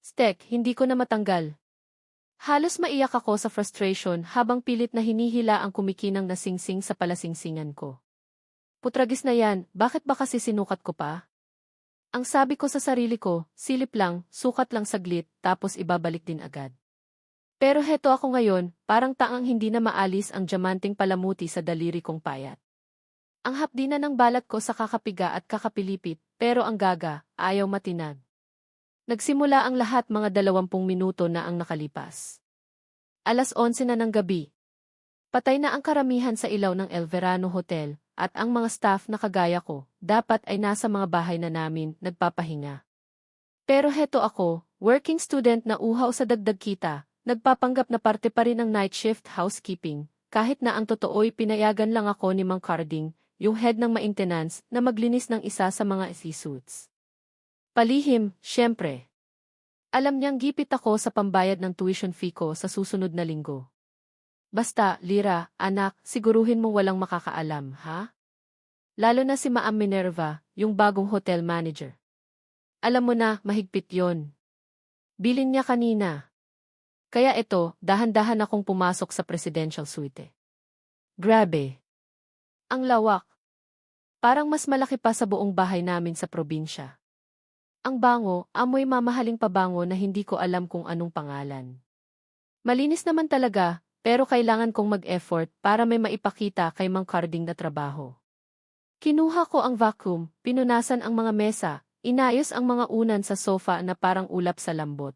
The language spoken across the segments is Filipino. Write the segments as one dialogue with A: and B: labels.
A: Stek, hindi ko na matanggal. Halos maiyak ako sa frustration habang pilit na hinihila ang kumikinang na singsing sa palasingsingan ko. Putragis na yan, bakit ba kasi sinukat ko pa? Ang sabi ko sa sarili ko, silip lang, sukat lang saglit, tapos ibabalik din agad. Pero heto ako ngayon, parang taang hindi na maalis ang diamanting palamuti sa daliri kong payat. Ang hapdi na ng balat ko sa kakapiga at kakapilipit, pero ang gaga, ayaw matinag. Nagsimula ang lahat mga 20 minuto na ang nakalipas. 11:00 na ng gabi. Patay na ang karamihan sa ilaw ng El Verano Hotel, at ang mga staff na kagaya ko, dapat ay nasa mga bahay na namin, nagpapahinga. Pero heto ako, working student na uhaw sa dagdag kita, nagpapanggap na parte pa rin ng night shift housekeeping, kahit na ang totoo'y pinayagan lang ako ni Mang Carding, yung head ng maintenance, na maglinis ng isa sa mga suits. Palihim, syempre. Alam niyang gipit ako sa pambayad ng tuition fee ko sa susunod na linggo. Basta, Lira, anak, siguruhin mong walang makakaalam, ha? Lalo na si Ma'am Minerva, yung bagong hotel manager. Alam mo na, mahigpit yon. Bilin niya kanina. Kaya ito, dahan-dahan akong pumasok sa presidential suite. Grabe. Ang lawak. Parang mas malaki pa sa buong bahay namin sa probinsya. Ang bango, amoy mamahaling pabango na hindi ko alam kung anong pangalan. Malinis naman talaga, pero kailangan kong mag-effort para may maipakita kay Mang Carding na trabaho. Kinuha ko ang vacuum, pinunasan ang mga mesa, inayos ang mga unan sa sofa na parang ulap sa lambot.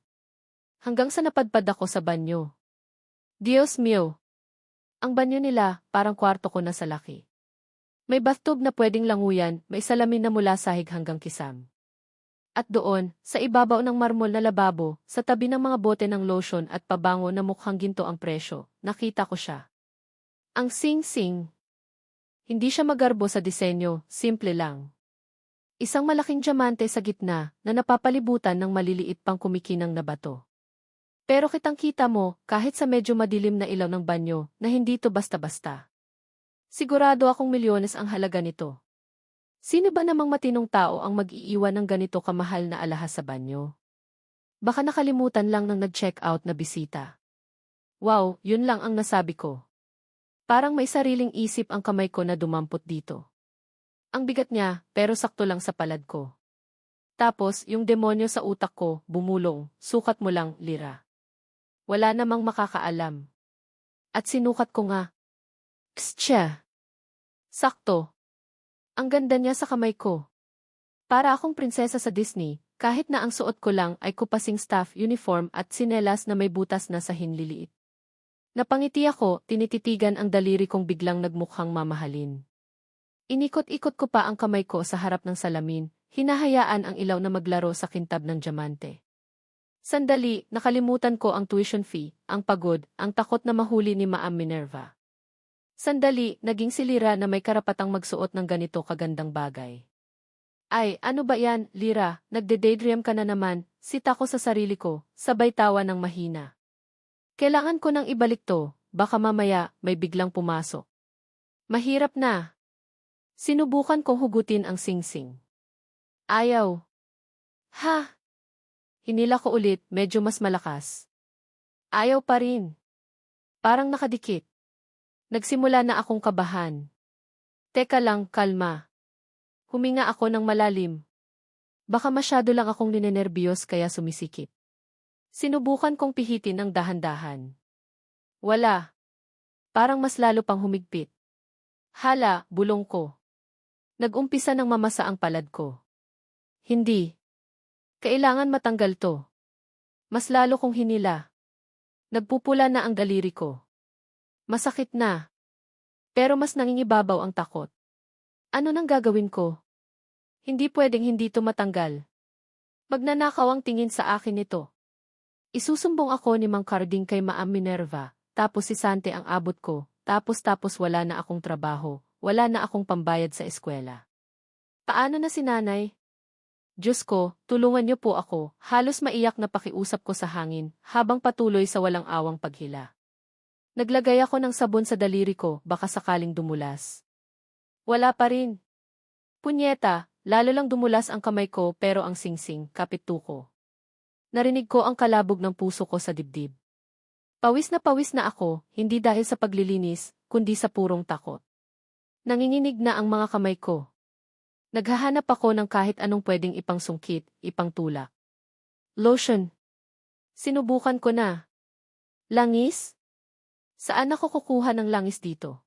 A: Hanggang sa napadpad ako sa banyo. Dios mio! Ang banyo nila, parang kwarto ko na sa laki. May bathtub na pwedeng languyan, may salamin na mula sahig hanggang kisam. At doon, sa ibabaw ng marmol na lababo, sa tabi ng mga bote ng lotion at pabango na mukhang ginto ang presyo, nakita ko siya. Ang sing-sing. Hindi siya magarbo sa disenyo, simple lang. Isang malaking diamante sa gitna na napapalibutan ng maliliit pang kumikinang na bato. Pero kitang-kita mo, kahit sa medyo madilim na ilaw ng banyo, na hindi to basta-basta. Sigurado akong milyones ang halaga nito. Sino ba namang matinong tao ang mag-iiwan ng ganito kamahal na alahas sa banyo? Baka nakalimutan lang ng nag-check out na bisita. Wow, yun lang ang nasabi ko. Parang may sariling isip ang kamay ko na dumampot dito. Ang bigat niya, pero sakto lang sa palad ko. Tapos, yung demonyo sa utak ko, bumulong, sukat mo lang, Lira. Wala namang makakaalam. At sinukat ko nga. Psst! Sakto. Ang ganda niya sa kamay ko. Para akong prinsesa sa Disney, kahit na ang suot ko lang ay kupasing staff uniform at sinelas na may butas na sa hinliliit. Napangiti ako, tinititigan ang daliri kong biglang nagmukhang mamahalin. Inikot-ikot ko pa ang kamay ko sa harap ng salamin, hinahayaan ang ilaw na maglaro sa kintab ng diamante. Sandali, nakalimutan ko ang tuition fee, ang pagod, ang takot na mahuli ni Ma'am Minerva. Sandali, naging si Lira na may karapatang magsuot ng ganito kagandang bagay. Ay, ano ba yan, Lira, nagde-daydream ka na naman, sita ko sa sarili ko, sabay tawa ng mahina. Kailangan ko nang ibalik to, baka mamaya, may biglang pumasok. Mahirap na. Sinubukan kong hugutin ang singsing. Ayaw. Ha? Hinila ko ulit, medyo mas malakas. Ayaw pa rin. Parang nakadikit. Nagsimula na akong kabahan. Teka lang, kalma. Huminga ako ng malalim. Baka masyado lang akong ninenerbiyos kaya sumisikip. Sinubukan kong pihitin ng dahan-dahan. Wala. Parang mas lalo pang humigpit. Hala, bulong ko. Nag-umpisa ng mamasa ang palad ko. Hindi. Kailangan matanggal to. Mas lalo kong hinila. Nagpupula na ang daliri ko. Masakit na. Pero mas nangingibabaw ang takot. Ano nang gagawin ko? Hindi pwedeng hindi to matanggal. Magnanakaw ang tingin sa akin nito. Isusumbong ako ni Mang Carding kay Ma'am Minerva, tapos si Sante ang abot ko, tapos wala na akong trabaho, wala na akong pambayad sa eskwela. Paano na si nanay? Diyos ko, tulungan niyo po ako, halos maiyak na pakiusap ko sa hangin, habang patuloy sa walang awang paghila. Naglagay ako ng sabon sa daliri ko, baka sakaling dumulas. Wala pa rin. Punyeta, lalo lang dumulas ang kamay ko pero ang singsing, kapit tuko. Narinig ko ang kalabog ng puso ko sa dibdib. Pawis na ako, hindi dahil sa paglilinis, kundi sa purong takot. Nanginginig na ang mga kamay ko. Naghahanap ako ng kahit anong pwedeng ipangsungkit, ipangtulak. Lotion. Sinubukan ko na. Langis? Saan ako kukuha ng langis dito?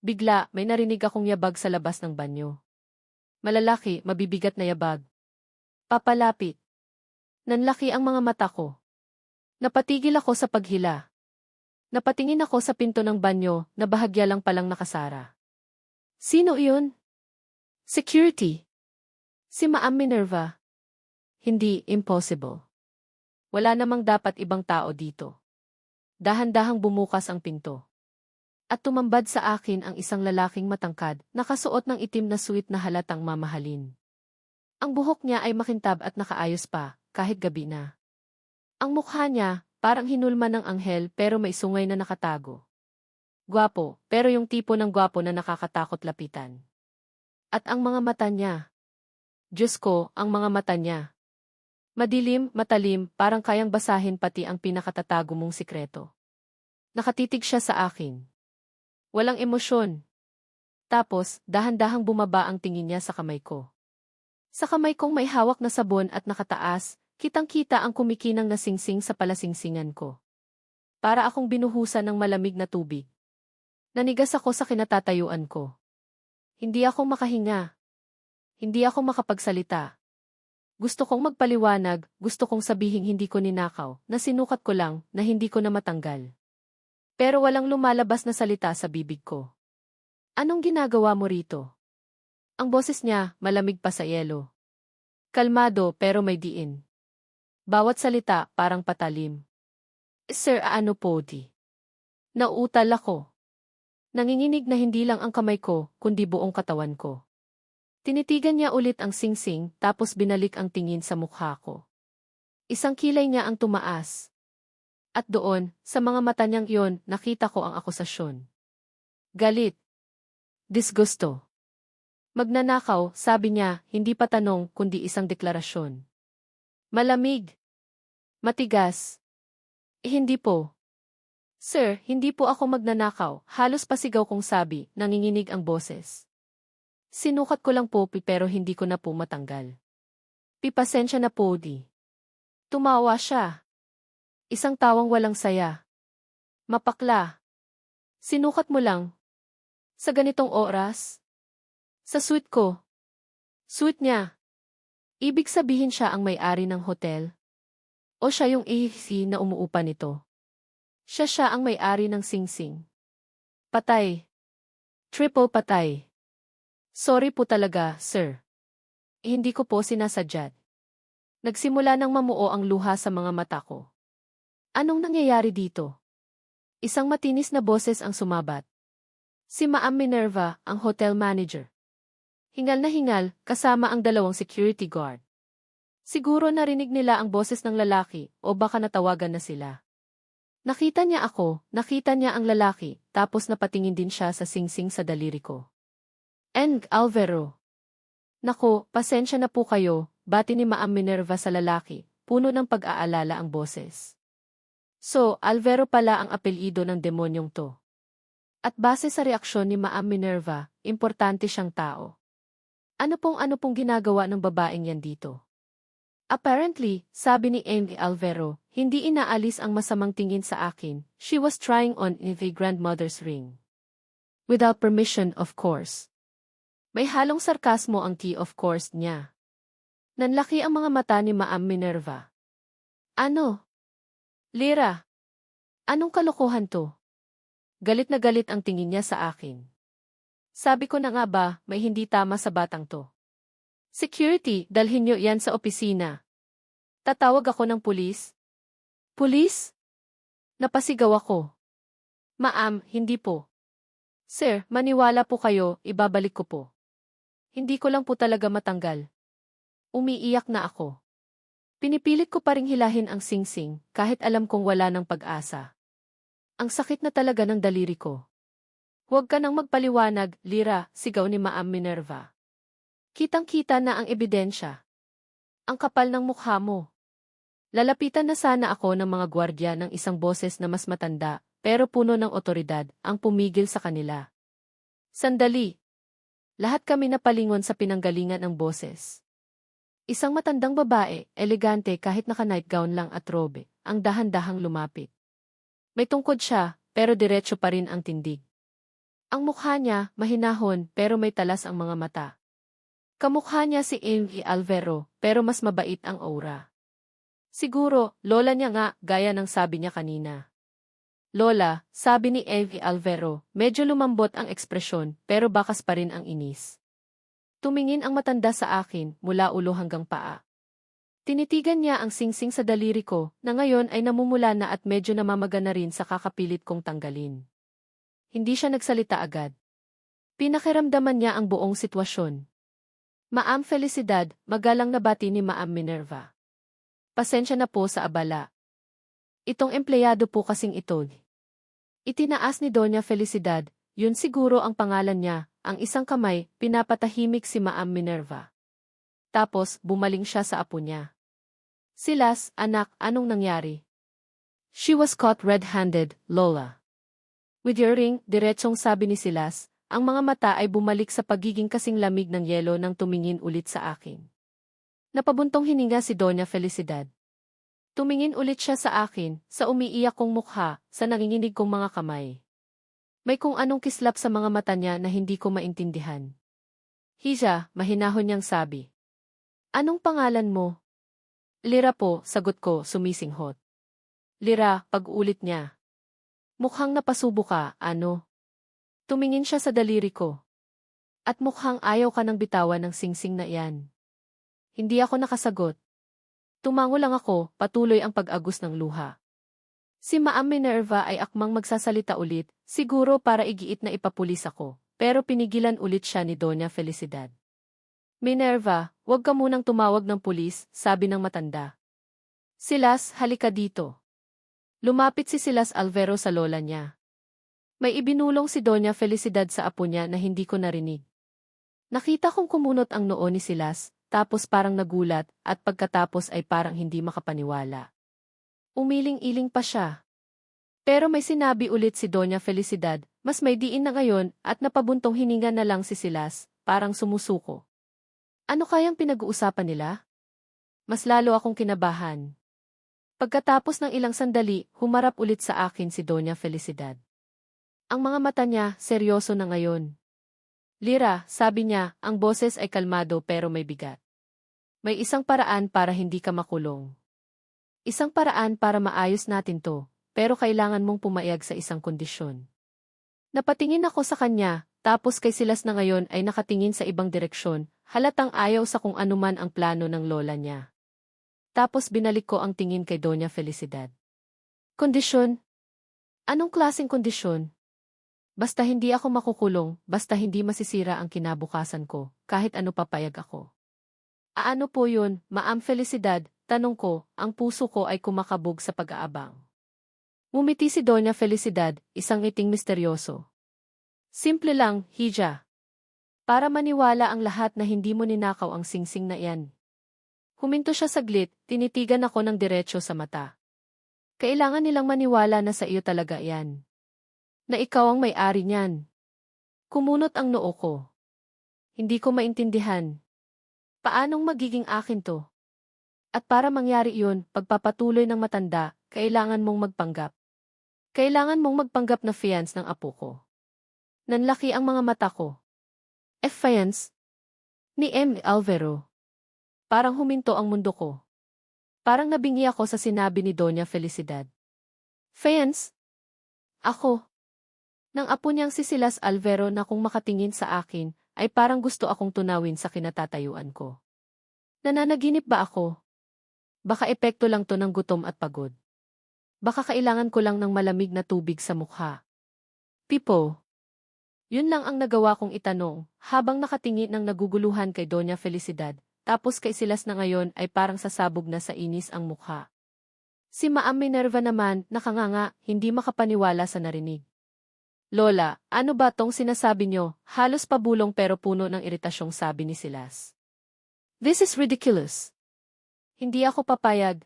A: Bigla, may narinig akong yabag sa labas ng banyo. Malalaki, mabibigat na yabag. Papalapit. Nanlaki ang mga mata ko. Napatigil ako sa paghila. Napatingin ako sa pinto ng banyo na bahagya lang palang nakasara. Sino iyon? Security. Si Ma'am Minerva. Hindi, impossible. Wala namang dapat ibang tao dito. Dahan-dahang bumukas ang pinto. At tumambad sa akin ang isang lalaking matangkad, nakasuot ng itim na suit na halatang mamahalin. Ang buhok niya ay makintab at nakaayos pa, kahit gabi na. Ang mukha niya, parang hinulma ng anghel pero may sungay na nakatago. Gwapo, pero yung tipo ng gwapo na nakakatakot lapitan. At ang mga mata niya. Diyos ko, ang mga mata niya. Madilim, matalim, parang kayang basahin pati ang pinakatatago mong sikreto. Nakatitig siya sa akin. Walang emosyon. Tapos, dahan-dahang bumaba ang tingin niya sa kamay ko. Sa kamay kong may hawak na sabon at nakataas, kitang-kita ang kumikinang na singsing sa palasingsingan ko. Para akong binuhusan ng malamig na tubig. Nanigas ako sa kinatatayuan ko. Hindi ako makahinga. Hindi ako makapagsalita. Gusto kong magpaliwanag, gusto kong sabihing hindi ko ninakaw, na sinukat ko lang, na hindi ko na matanggal. Pero walang lumalabas na salita sa bibig ko. Anong ginagawa mo rito? Ang boses niya, malamig pa sa yelo. Kalmado pero may diin. Bawat salita parang patalim. Sir, ano po di? Nauutal ako. Nanginginig na hindi lang ang kamay ko, kundi buong katawan ko. Tinitigan niya ulit ang singsing, tapos binalik ang tingin sa mukha ko. Isang kilay niya ang tumaas. At doon, sa mga mata niyang iyon, nakita ko ang akusasyon. Galit. Disgusto. Magnanakaw, sabi niya, hindi pa tanong, kundi isang deklarasyon. Malamig. Matigas. Hindi po. Sir, hindi po ako magnanakaw, halos pasigaw kong sabi, nanginginig ang boses. Sinukat ko lang po pero hindi ko na po matanggal. Pasensya na po di. Tumawa siya. Isang tawang walang saya. Mapakla. Sinukat mo lang. Sa ganitong oras? Sa suite ko. Suite niya. Ibig sabihin siya ang may-ari ng hotel? O siya yung ihisi na umuupa nito? Siya ang may-ari ng singsing. Patay. Triple patay. Sorry po talaga, sir. Hindi ko po sinasadya. Nagsimula nang mamuo ang luha sa mga mata ko. Anong nangyayari dito? Isang matinis na boses ang sumabat. Si Ma'am Minerva, ang hotel manager. Hingal na hingal, kasama ang dalawang security guard. Siguro narinig nila ang boses ng lalaki o baka natawagan na sila. Nakita niya ako, nakita niya ang lalaki, tapos napatingin din siya sa singsing sa daliri ko. And Alvaro. Nako, pasensya na po kayo, bati ni Ma'am Minerva sa lalaki, puno ng pag-aalala ang boses. So, Alvaro pala ang apelyido ng demonyong to. At base sa reaksyon ni Ma'am Minerva, importante siyang tao. Ano pong ginagawa ng babaeng yan dito? Apparently, sabi ni Amy Alvaro, hindi inaalis ang masamang tingin sa akin, she was trying on a grandmother's ring. Without permission, of course. May halong sarkasmo ang key of course niya. Nanlaki ang mga mata ni Ma'am Minerva. Ano? Lira. Anong kalokohan to? Galit na galit ang tingin niya sa akin. Sabi ko na nga ba, may hindi tama sa batang to. Security, dalhin niyo yan sa opisina. Tatawag ako ng pulis. Pulis? Napasigaw ako. Ma'am, hindi po. Sir, maniwala po kayo, ibabalik ko po. Hindi ko lang po talaga matanggal. Umiiyak na ako. Pinipilit ko pa ring hilahin ang singsing, kahit alam kong wala ng pag-asa. Ang sakit na talaga ng daliri ko. Huwag ka nang magpaliwanag, Lira, sigaw ni Ma'am Minerva. Kitang-kita na ang ebidensya. Ang kapal ng mukha mo. Lalapitan na sana ako ng mga gwardya ng isang boses na mas matanda, pero puno ng otoridad, ang pumigil sa kanila. Sandali! Lahat kami napalingon sa pinanggalingan ng boses. Isang matandang babae, elegante kahit naka-nightgown lang at robe, ang dahan-dahang lumapit. May tungkod siya, pero diretso pa rin ang tindig. Ang mukha niya, mahinahon, pero may talas ang mga mata. Kamukha niya si Amy Alvero, pero mas mabait ang aura. Siguro, lola niya nga, gaya ng sabi niya kanina. Lola, sabi ni Amy Alvero, medyo lumambot ang ekspresyon, pero bakas pa rin ang inis. Tumingin ang matanda sa akin, mula ulo hanggang paa. Tinitigan niya ang singsing sa daliri ko, na ngayon ay namumula na at medyo namamaga na rin sa kakapilit kong tanggalin. Hindi siya nagsalita agad. Pinakiramdaman niya ang buong sitwasyon. Maam Felicidad, magalang na bati ni Maam Minerva. Pasensya na po sa abala. Itong empleyado po kasing ito. Itinaas ni Doña Felicidad, yun siguro ang pangalan niya, ang isang kamay, pinapatahimik si Maam Minerva. Tapos, bumaling siya sa apo niya. Silas, anak, anong nangyari? She was caught red-handed, Lola. With your ring, diretsong sabi ni Silas, ang mga mata ay bumalik sa pagiging kasing lamig ng yelo nang tumingin ulit sa akin. Napabuntong hininga si Doña Felicidad. Tumingin ulit siya sa akin, sa umiiyak kong mukha, sa nanginginig kong mga kamay. May kung anong kislap sa mga mata niya na hindi ko maintindihan. Hija, mahinahon niyang sabi. Anong pangalan mo? Lira po, sagot ko, sumisinghot. Lira, pag-ulit niya. Mukhang napasubo ka, ano? Tumingin siya sa daliri ko. At mukhang ayaw ka ng bitawan ng singsing na iyan. Hindi ako nakasagot. Tumango lang ako, patuloy ang pag-agos ng luha. Si Maam Minerva ay akmang magsasalita ulit, siguro para igiit na ipapulis ako, pero pinigilan ulit siya ni Doña Felicidad. Minerva, huwag ka munang tumawag ng pulis, sabi ng matanda. Silas, halika dito. Lumapit si Silas Alvero sa lola niya. May ibinulong si Doña Felicidad sa apo niya na hindi ko narinig. Nakita kong kumunot ang noo ni Silas, tapos parang nagulat, at pagkatapos ay parang hindi makapaniwala. Umiling-iling pa siya. Pero may sinabi ulit si Doña Felicidad, mas may diin na ngayon, at napabuntong hininga na lang si Silas, parang sumusuko. Ano kayang pinag-uusapan nila? Mas lalo akong kinabahan. Pagkatapos ng ilang sandali, humarap ulit sa akin si Doña Felicidad. Ang mga mata niya, seryoso na ngayon. Lira, sabi niya, ang boses ay kalmado pero may bigat. May isang paraan para hindi ka makulong. Isang paraan para maayos natin to, pero kailangan mong pumayag sa isang kondisyon. Napatingin ako sa kanya, tapos kay Silas na ngayon ay nakatingin sa ibang direksyon, halatang ayaw sa kung anuman ang plano ng lola niya. Tapos binalik ko ang tingin kay Doña Felicidad. Kondisyon? Anong klaseng kondisyon? Basta hindi ako makukulong, basta hindi masisira ang kinabukasan ko, kahit ano papayag ako. Aano po yun, Maam Felicidad, tanong ko, ang puso ko ay kumakabog sa pag-aabang. Ngumiti si Doña Felicidad, isang ngiting misteryoso. Simple lang, hija. Para maniwala ang lahat na hindi mo ninakaw ang singsing na iyan. Huminto siya saglit, tinitigan ako ng diretso sa mata. Kailangan nilang maniwala na sa iyo talaga iyan. Na ikaw ang may-ari niyan. Kumunot ang noo ko. Hindi ko maintindihan. Paanong magiging akin to? At para mangyari iyon, pagpapatuloy ng matanda, kailangan mong magpanggap. Kailangan mong magpanggap na fiance ng apo ko. Nanlaki ang mga mata ko. Fiance? Ni M. Alvero. Parang huminto ang mundo ko. Parang nabingi ako sa sinabi ni Doña Felicidad. Fiance? Ako. Nang apo niyang si Silas Alvero na kung makatingin sa akin, ay parang gusto akong tunawin sa kinatatayuan ko. Nananaginip ba ako? Baka epekto lang to ng gutom at pagod. Baka kailangan ko lang ng malamig na tubig sa mukha. Pipo. Yun lang ang nagawa kong itanong, habang nakatingin ng naguguluhan kay Doña Felicidad, tapos kay Silas na ngayon ay parang sasabog na sa inis ang mukha. Si Maam Minerva naman, nakanganga, hindi makapaniwala sa narinig. Lola, ano ba tong sinasabi niyo? Halos pabulong pero puno ng iritasyong sabi ni Silas. This is ridiculous. Hindi ako papayag.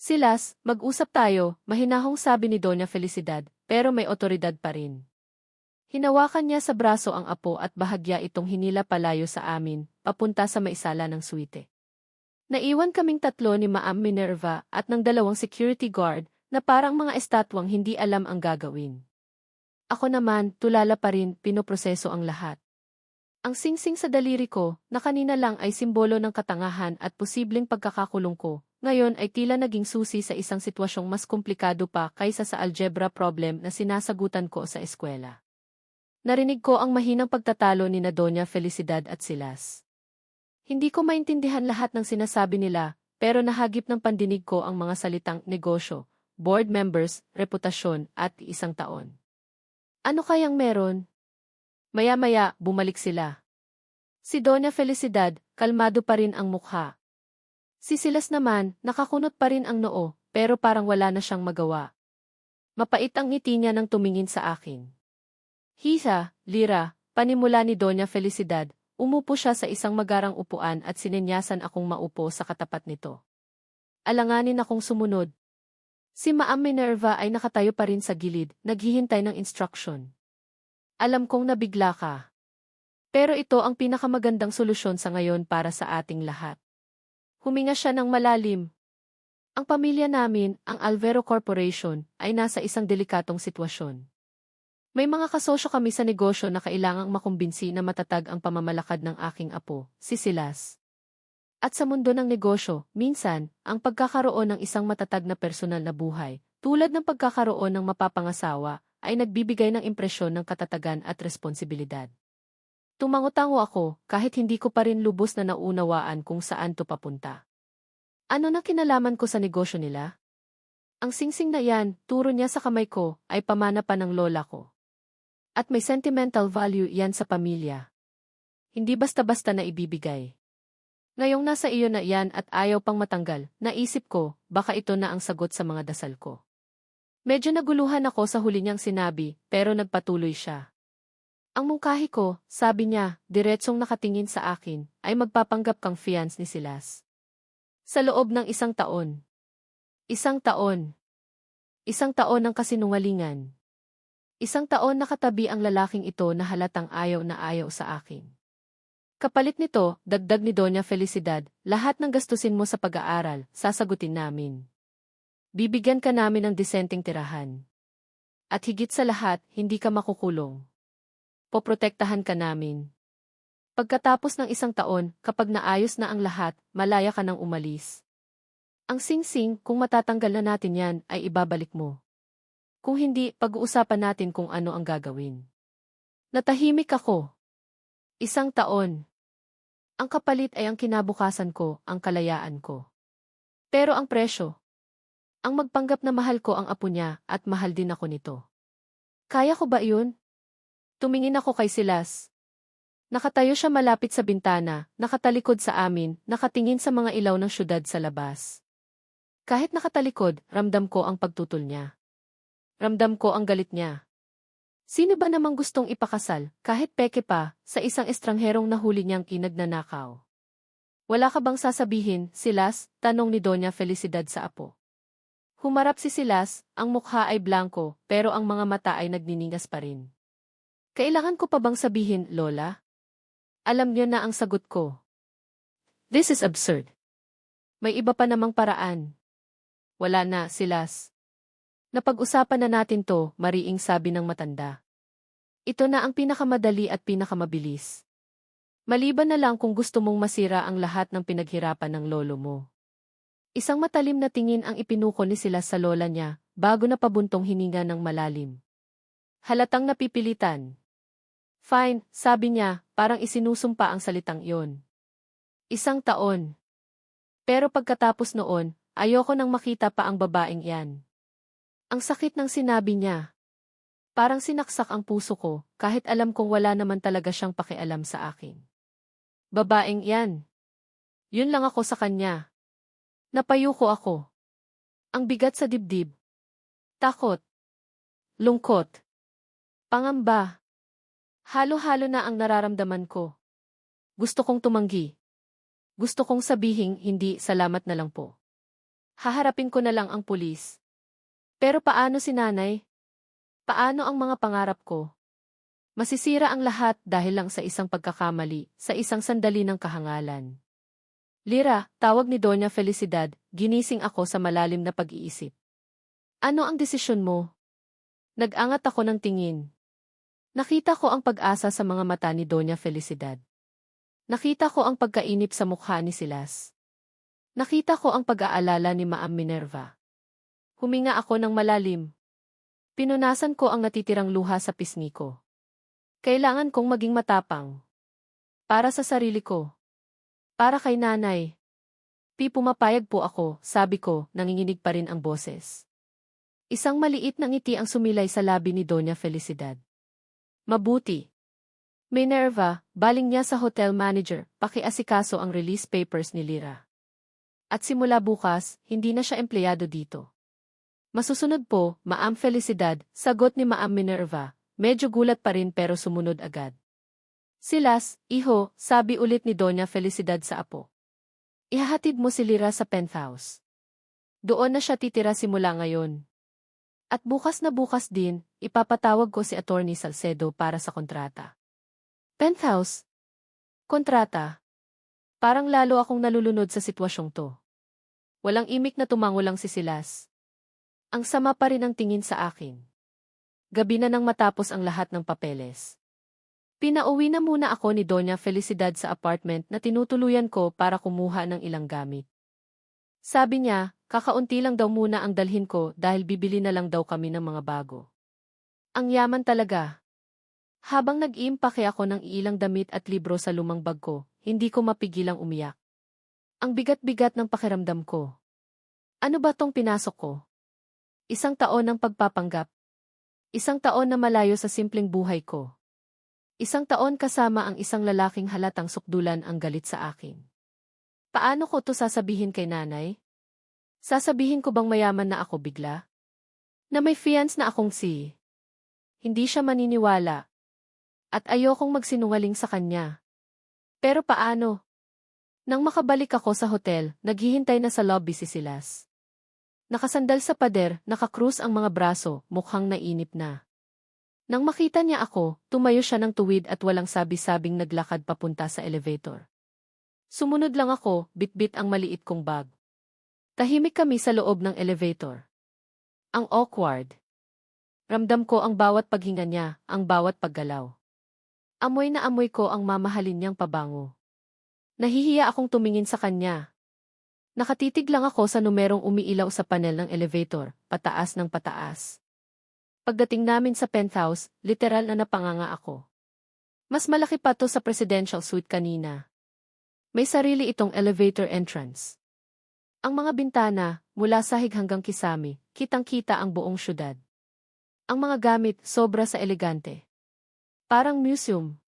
A: Silas, mag-usap tayo, mahinahong sabi ni Doña Felicidad, pero may otoridad pa rin. Hinawakan niya sa braso ang apo at bahagya itong hinila palayo sa amin, papunta sa maisala ng suite. Naiwan kaming tatlo ni Ma'am Minerva at ng dalawang security guard na parang mga estatwang hindi alam ang gagawin. Ako naman, tulala pa rin, pinoproseso ang lahat. Ang singsing sa daliri ko, na kanina lang ay simbolo ng katangahan at posibleng pagkakakulong ko, ngayon ay tila naging susi sa isang sitwasyong mas komplikado pa kaysa sa algebra problem na sinasagutan ko sa eskwela. Narinig ko ang mahinang pagtatalo ni na Doña Felicidad at Silas. Hindi ko maintindihan lahat ng sinasabi nila, pero nahagip ng pandinig ko ang mga salitang negosyo, board members, reputasyon, at isang taon. Ano kayang meron? Maya-maya, bumalik sila. Si Doña Felicidad, kalmado pa rin ang mukha. Si Silas naman, nakakunot pa rin ang noo, pero parang wala na siyang magawa. Mapait ang ngiti niya nang tumingin sa akin. Hisa, Lira, panimula ni Doña Felicidad, umupo siya sa isang magarang upuan at sinenyasan akong maupo sa katapat nito. Alanganin akong sumunod. Si Ma'am Minerva ay nakatayo pa rin sa gilid, naghihintay ng instruction. Alam kong nabigla ka. Pero ito ang pinakamagandang solusyon sa ngayon para sa ating lahat. Huminga siya ng malalim. Ang pamilya namin, ang Alvero Corporation, ay nasa isang delikatong sitwasyon. May mga kasosyo kami sa negosyo na kailangang makumbinsi na matatag ang pamamalakad ng aking apo, si Silas. At sa mundo ng negosyo, minsan, ang pagkakaroon ng isang matatag na personal na buhay, tulad ng pagkakaroon ng mapapangasawa, ay nagbibigay ng impresyon ng katatagan at responsibilidad. Tumango-tango ako, kahit hindi ko pa rin lubos na naunawaan kung saan to papunta. Ano na kinalaman ko sa negosyo nila? Ang singsing na yan, turo niya sa kamay ko, ay pamana pa ng lola ko. At may sentimental value yan sa pamilya. Hindi basta-basta na ibibigay. Ngayong nasa iyo na yan at ayaw pang matanggal, naisip ko, baka ito na ang sagot sa mga dasal ko. Medyo naguluhan ako sa huli niyang sinabi, pero nagpatuloy siya. Ang mungkahi ko, sabi niya, diretsong nakatingin sa akin, ay magpapanggap kang fiance ni Silas. Sa loob ng 1 taon. 1 taon. 1 taon ng kasinungalingan. 1 taon nakatabi ang lalaking ito na halatang ayaw na ayaw sa akin. Kapalit nito, dagdag ni Doña Felicidad, lahat ng gastusin mo sa pag-aaral, sasagutin namin. Bibigyan ka namin ng disenteng tirahan. At higit sa lahat, hindi ka makukulong. Poprotektahan ka namin. Pagkatapos ng 1 taon, kapag naayos na ang lahat, malaya ka nang umalis. Ang singsing, kung matatanggal na natin yan, ay ibabalik mo. Kung hindi, pag-uusapan natin kung ano ang gagawin. Natahimik ako. 1 taon. Ang kapalit ay ang kinabukasan ko, ang kalayaan ko. Pero ang presyo, ang magpanggap na mahal ko ang apo niya at mahal din ako nito. Kaya ko ba yun? Tumingin ako kay Silas. Nakatayo siya malapit sa bintana, nakatalikod sa amin, nakatingin sa mga ilaw ng syudad sa labas. Kahit nakatalikod, ramdam ko ang pagtutol niya. Ramdam ko ang galit niya. Sino ba namang gustong ipakasal, kahit peke pa, sa isang estrangherong nahuli niyang kinagnanakaw? Wala ka bang sasabihin, Silas? Tanong ni Doña Felicidad sa apo. Humarap si Silas, ang mukha ay blanko, pero ang mga mata ay nagniningas pa rin. Kailangan ko pa bang sabihin, Lola? Alam niyo na ang sagot ko. This is absurd. May iba pa namang paraan. Wala na, Silas. Napag-usapan na natin to, mariing sabi ng matanda. Ito na ang pinakamadali at pinakamabilis. Maliban na lang kung gusto mong masira ang lahat ng pinaghirapan ng lolo mo. Isang matalim na tingin ang ipinuko ni Silas sa lola niya, bago na pabuntong hininga ng malalim. Halatang napipilitan. Fine, sabi niya, parang isinusumpa ang salitang iyon. 1 taon. Pero pagkatapos noon, ayoko nang makita pa ang babaeng iyan. Ang sakit ng sinabi niya. Parang sinaksak ang puso ko, kahit alam kong wala naman talaga siyang pakialam sa akin. Babaeng iyan. Yun lang ako sa kanya. Napayuko ako. Ang bigat sa dibdib. Takot. Lungkot. Pangamba. Halo-halo na ang nararamdaman ko. Gusto kong tumanggi. Gusto kong sabihing hindi, salamat na lang po. Haharapin ko na lang ang pulis. Pero paano si nanay? Paano ang mga pangarap ko? Masisira ang lahat dahil lang sa isang pagkakamali, sa isang sandali ng kahangalan. Lira, tawag ni Doña Felicidad, ginising ako sa malalim na pag-iisip. Ano ang desisyon mo? Nag-angat ako ng tingin. Nakita ko ang pag-asa sa mga mata ni Doña Felicidad. Nakita ko ang pagkainip sa mukha ni Silas. Nakita ko ang pag-aalala ni Maam Minerva. Huminga ako ng malalim. Pinunasan ko ang natitirang luha sa pisngi ko. Kailangan kong maging matapang. Para sa sarili ko. Para kay nanay. Pumapayag po ako, sabi ko, nanginginig pa rin ang boses. Isang maliit na ngiti ang sumilay sa labi ni Doña Felicidad. Mabuti. Minerva, baling niya sa hotel manager, pakiasikaso ang release papers ni Lira. At simula bukas, hindi na siya empleyado dito. Masusunod po, Maam Felicidad, sagot ni Maam Minerva, medyo gulat pa rin pero sumunod agad. Silas, iho, sabi ulit ni Doña Felicidad sa apo. Ihahatid mo si Lira sa penthouse. Doon na siya titira simula ngayon. At bukas na bukas din, ipapatawag ko si Attorney Salcedo para sa kontrata. Penthouse? Kontrata? Parang lalo akong nalulunod sa sitwasyong to. Walang imik na tumango lang si Silas. Ang sama pa rin ang tingin sa akin. Gabi na nang matapos ang lahat ng papeles. Pinauwi na muna ako ni Doña Felicidad sa apartment na tinutuluyan ko para kumuha ng ilang gamit. Sabi niya, kakaunti lang daw muna ang dalhin ko dahil bibili na lang daw kami ng mga bago. Ang yaman talaga. Habang nag-iimpake ako ng ilang damit at libro sa lumang bag ko, hindi ko mapigilang umiyak. Ang bigat-bigat ng pakiramdam ko. Ano ba tong pinasok ko? Isang taon ng pagpapanggap. Isang taon na malayo sa simpleng buhay ko. Isang taon kasama ang isang lalaking halatang sukdulan ang galit sa akin. Paano ko to sasabihin kay nanay? Sasabihin ko bang mayaman na ako bigla? Na may fiance na akong si. Hindi siya maniniwala. At ayokong magsinungaling sa kanya. Pero paano? Nang makabalik ako sa hotel, naghihintay na sa lobby si Silas. Nakasandal sa pader, nakakrus ang mga braso, mukhang nainip na. Nang makita niya ako, tumayo siya ng tuwid at walang sabi-sabing naglakad papunta sa elevator. Sumunod lang ako, bitbit ang maliit kong bag. Tahimik kami sa loob ng elevator. Ang awkward. Ramdam ko ang bawat paghinga niya, ang bawat paggalaw. Amoy na amoy ko ang mamahalin niyang pabango. Nahihiya akong tumingin sa kanya. Nakatitig lang ako sa numerong umiilaw sa panel ng elevator, pataas ng pataas. Pagdating namin sa penthouse, literal na napanganga ako. Mas malaki pa to sa presidential suite kanina. May sarili itong elevator entrance. Ang mga bintana, mula sahig hanggang kisame, kitang-kita ang buong syudad. Ang mga gamit, sobra sa elegante. Parang museum.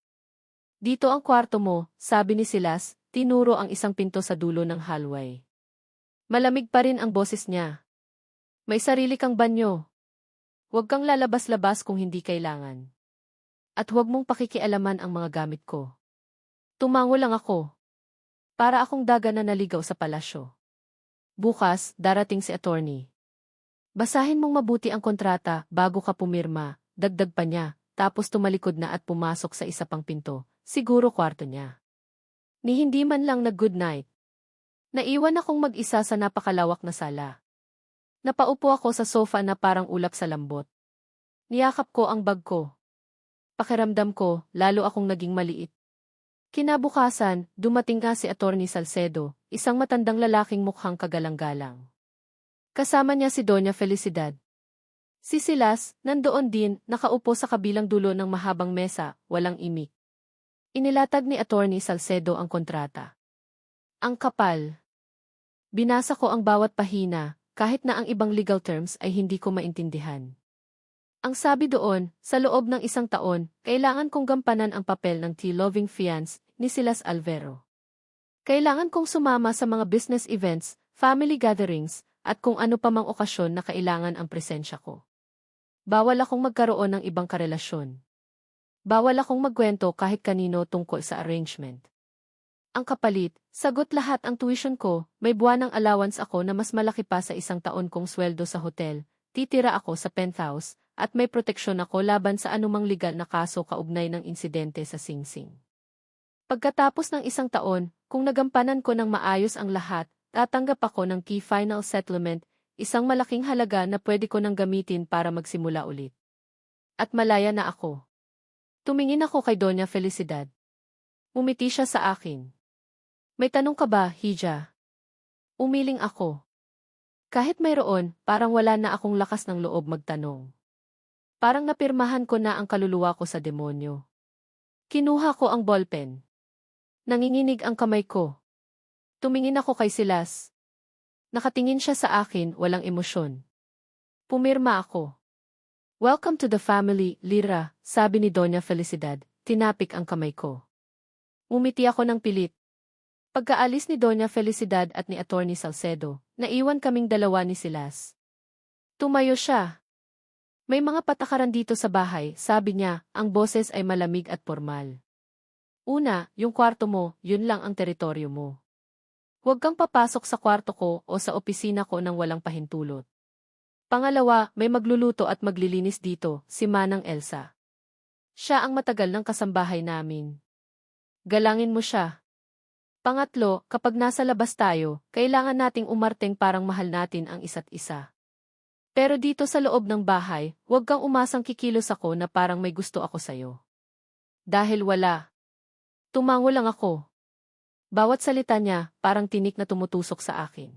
A: Dito ang kwarto mo, sabi ni Silas, tinuro ang isang pinto sa dulo ng hallway. Malamig pa rin ang boses niya. May sarili kang banyo. Huwag kang lalabas-labas kung hindi kailangan. At huwag mong pakikialaman ang mga gamit ko. Tumango lang ako. Para akong daga na naligaw sa palasyo. Bukas, darating si attorney. Basahin mong mabuti ang kontrata bago ka pumirma, dagdag pa niya, tapos tumalikod na at pumasok sa isa pang pinto, siguro kwarto niya. Ni hindi man lang nag-good night. Naiwan akong mag-isa sa napakalawak na sala. Napaupo ako sa sofa na parang ulap sa lambot. Niyakap ko ang bag ko. Pakiramdam ko, lalo akong naging maliit. Kinabukasan, dumating nga si Attorney Salcedo, isang matandang lalaking mukhang kagalang-galang. Kasama niya si Doña Felicidad. Si Silas, nandoon din, nakaupo sa kabilang dulo ng mahabang mesa, walang imik. Inilatag ni Attorney Salcedo ang kontrata. Ang kapal. Binasa ko ang bawat pahina, kahit na ang ibang legal terms ay hindi ko maintindihan. Ang sabi doon, sa loob ng isang taon, kailangan kong gampanan ang papel ng tea-loving fiance ni Silas Alvero. Kailangan kong sumama sa mga business events, family gatherings, at kung ano pa mang okasyon na kailangan ang presensya ko. Bawal akong magkaroon ng ibang karelasyon. Bawal akong magkwento kahit kanino tungkol sa arrangement. Ang kapalit, sagot lahat ang tuition ko, may buwanang allowance ako na mas malaki pa sa isang taon kong sweldo sa hotel, titira ako sa penthouse, at may proteksyon ako laban sa anumang legal na kaso kaugnay ng insidente sa Sing Sing. Pagkatapos ng isang taon, kung nagampanan ko ng maayos ang lahat, tatanggap ako ng key final settlement, isang malaking halaga na pwede ko nang gamitin para magsimula ulit. At malaya na ako. Tumingin ako kay Doña Felicidad. Umiti siya sa akin. May tanong ka ba, Hija? Umiling ako. Kahit mayroon, parang wala na akong lakas ng loob magtanong. Parang napirmahan ko na ang kaluluwa ko sa demonyo. Kinuha ko ang ballpen. Nanginginig ang kamay ko. Tumingin ako kay Silas. Nakatingin siya sa akin, walang emosyon. Pumirma ako. Welcome to the family, Lira, sabi ni Doña Felicidad, tinapik ang kamay ko. Umiti ako ng pilit. Pagkaalis ni Doña Felicidad at ni Attorney Salcedo, naiwan kaming dalawa ni Silas. Tumayo siya. May mga patakaran dito sa bahay, sabi niya, ang boses ay malamig at formal. Una, yung kwarto mo, yun lang ang teritoryo mo. Huwag kang papasok sa kwarto ko o sa opisina ko nang walang pahintulot. Pangalawa, may magluluto at maglilinis dito, si Manang Elsa. Siya ang matagal ng kasambahay namin. Galangin mo siya. Pangatlo, kapag nasa labas tayo, kailangan nating umarteng parang mahal natin ang isa't isa. Pero dito sa loob ng bahay, huwag kang umasang kikilos ako na parang may gusto ako sa'yo. Dahil wala. Tumango lang ako. Bawat salita niya, parang tinik na tumutusok sa akin.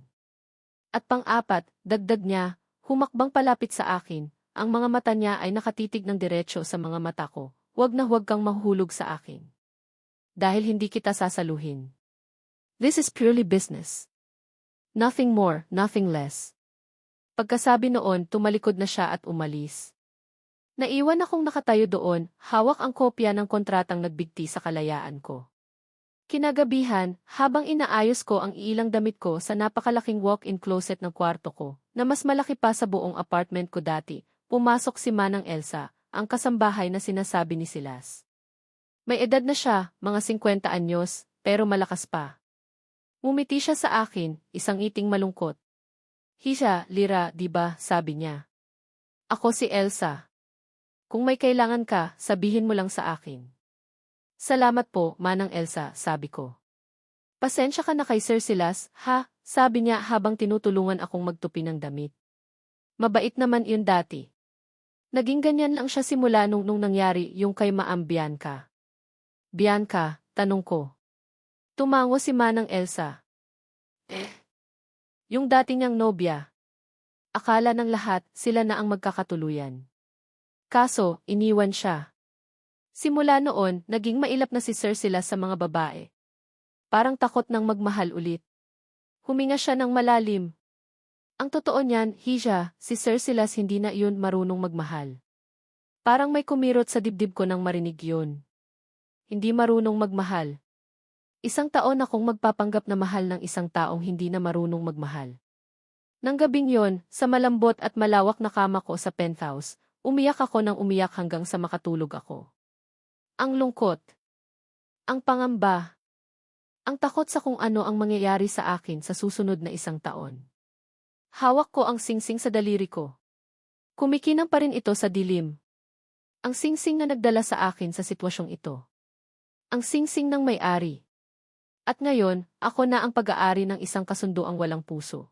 A: At pang-apat, dagdag niya, humakbang palapit sa akin, ang mga mata niya ay nakatitig ng diretsyo sa mga mata ko, huwag na huwag kang mahuhulog sa akin. Dahil hindi kita sasaluhin. This is purely business. Nothing more, nothing less. Pagkasabi noon, tumalikod na siya at umalis. Naiwan akong nakatayo doon, hawak ang kopya ng kontratang nagbigti sa kalayaan ko. Kinagabihan, habang inaayos ko ang ilang damit ko sa napakalaking walk-in closet ng kwarto ko, na mas malaki pa sa buong apartment ko dati, pumasok si Manang Elsa, ang kasambahay na sinasabi ni Silas. May edad na siya, mga 50 anyos, pero malakas pa. Ngumiti siya sa akin, isang ngiting malungkot. Hisha, Lira, diba, sabi niya. Ako si Elsa. Kung may kailangan ka, sabihin mo lang sa akin. Salamat po, Manang Elsa, sabi ko. Pasensya ka na kay Sir Silas, ha, sabi niya habang tinutulungan akong magtupi ng damit. Mabait naman yun dati. Naging ganyan lang siya simula nung nangyari yung kay Maam Bianca. Bianca, tanong ko. Tumango si Manang Elsa. Yung dati niyang nobya. Akala ng lahat, sila na ang magkakatuluyan. Kaso, iniwan siya. Simula noon, naging mailap na si Sir Silas sa mga babae. Parang takot nang magmahal ulit. Huminga siya ng malalim. Ang totoo niyan, Hija, si Sir Silas hindi na yun marunong magmahal. Parang may kumirot sa dibdib ko nang marinig yun. Hindi marunong magmahal. Isang taon akong magpapanggap na mahal ng isang taong hindi na marunong magmahal. Nang gabing yon, sa malambot at malawak na kama ko sa penthouse, umiyak ako nang umiyak hanggang sa makatulog ako. Ang lungkot. Ang pangamba. Ang takot sa kung ano ang mangyayari sa akin sa susunod na isang taon. Hawak ko ang singsing sa daliri ko. Kumikinang pa rin ito sa dilim. Ang singsing na nagdala sa akin sa sitwasyong ito. Ang singsing ng may-ari. At ngayon, ako na ang pag-aari ng isang kasunduang walang puso.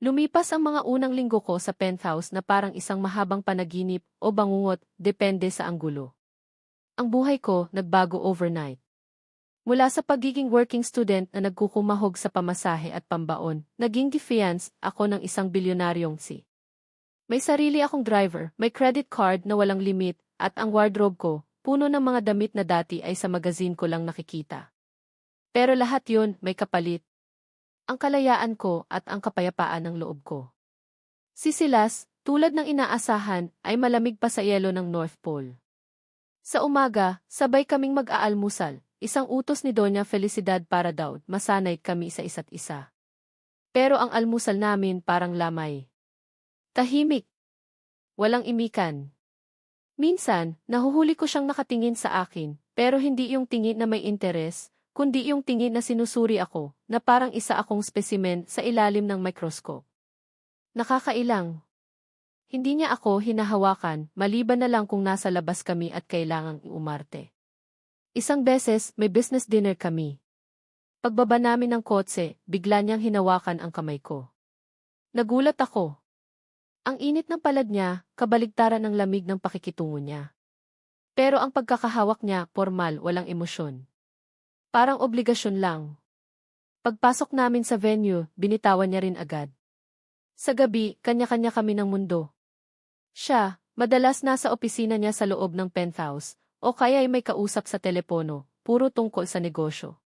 A: Lumipas ang mga unang linggo ko sa penthouse na parang isang mahabang panaginip o bangungot, depende sa anggulo. Ang buhay ko nagbago overnight. Mula sa pagiging working student na nagkukumahog sa pamasahe at pambaon, naging defiance ako ng isang bilyonaryong si. May sarili akong driver, may credit card na walang limit, at ang wardrobe ko, puno ng mga damit na dati ay sa magazine ko lang nakikita. Pero lahat yun may kapalit. Ang kalayaan ko at ang kapayapaan ng loob ko. Si Silas, tulad ng inaasahan, ay malamig pa sa yelo ng North Pole. Sa umaga, sabay kaming mag-aalmusal, isang utos ni Doña Felicidad para daw masanay kami sa isa't isa. Pero ang almusal namin parang lamay. Tahimik. Walang imikan. Minsan, nahuhuli ko siyang nakatingin sa akin, pero hindi yung tingin na may interes, kundi yung tingin na sinusuri ako, na parang isa akong spesimen sa ilalim ng microscope. Nakakailang. Hindi niya ako hinahawakan, maliban na lang kung nasa labas kami at kailangang umarte. Isang beses, may business dinner kami. Pagbaba namin ng kotse, bigla niyang hinawakan ang kamay ko. Nagulat ako. Ang init ng palad niya, kabaligtaran ng lamig ng pakikitungo niya. Pero ang pagkakahawak niya, formal, walang emosyon. Parang obligasyon lang. Pagpasok namin sa venue, binitawan niya rin agad. Sa gabi, kanya-kanya kami ng mundo. Siya, madalas nasa opisina niya sa loob ng penthouse, o kaya ay may kausap sa telepono, puro tungkol sa negosyo.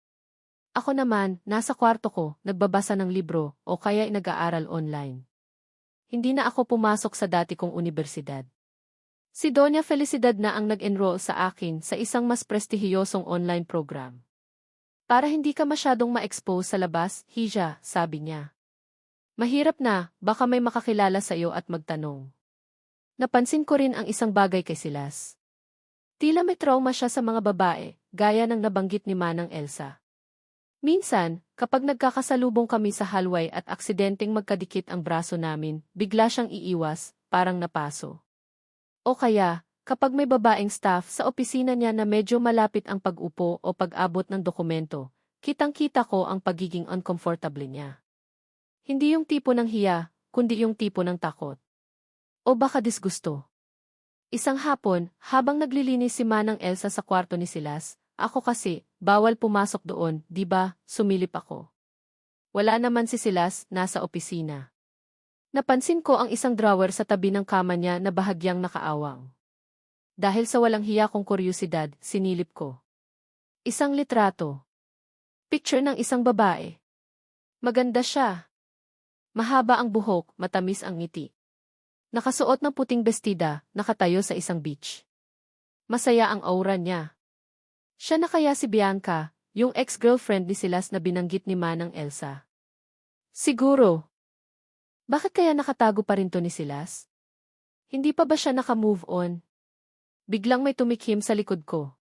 A: Ako naman, nasa kwarto ko, nagbabasa ng libro, o kaya ay nag-aaral online. Hindi na ako pumasok sa dati kong unibersidad. Si Doña Felicidad na ang nag-enroll sa akin sa isang mas prestihiyosong online program. Para hindi ka masyadong ma-expose sa labas, Hija, sabi niya. Mahirap na, baka may makakilala sa iyo at magtanong. Napansin ko rin ang isang bagay kay Silas. Tila may trauma siya sa mga babae, gaya ng nabanggit ni Manang Elsa. Minsan, kapag nagkakasalubong kami sa hallway at aksidenteng magkadikit ang braso namin, bigla siyang iiwas, parang napaso. O kaya, kapag may babaeng staff sa opisina niya na medyo malapit ang pag-upo o pag-abot ng dokumento, kitang-kita ko ang pagiging uncomfortable niya. Hindi yung tipo ng hiya, kundi yung tipo ng takot. O baka disgusto. Isang hapon, habang naglilinis si Manang Elsa sa kwarto ni Silas, ako kasi, bawal pumasok doon, di ba, sumilip ako. Wala naman si Silas, nasa opisina. Napansin ko ang isang drawer sa tabi ng kama niya na bahagyang nakaawang. Dahil sa walang hiya kong kuryosidad, sinilip ko. Isang litrato. Picture ng isang babae. Maganda siya. Mahaba ang buhok, matamis ang ngiti. Nakasuot ng puting bestida, nakatayo sa isang beach. Masaya ang aura niya. Siya na kaya si Bianca, yung ex-girlfriend ni Silas na binanggit ni Manang Elsa. Siguro. Bakit kaya nakatago pa rin to ni Silas? Hindi pa ba siya naka-move on? Biglang may tumikhim sa likod ko.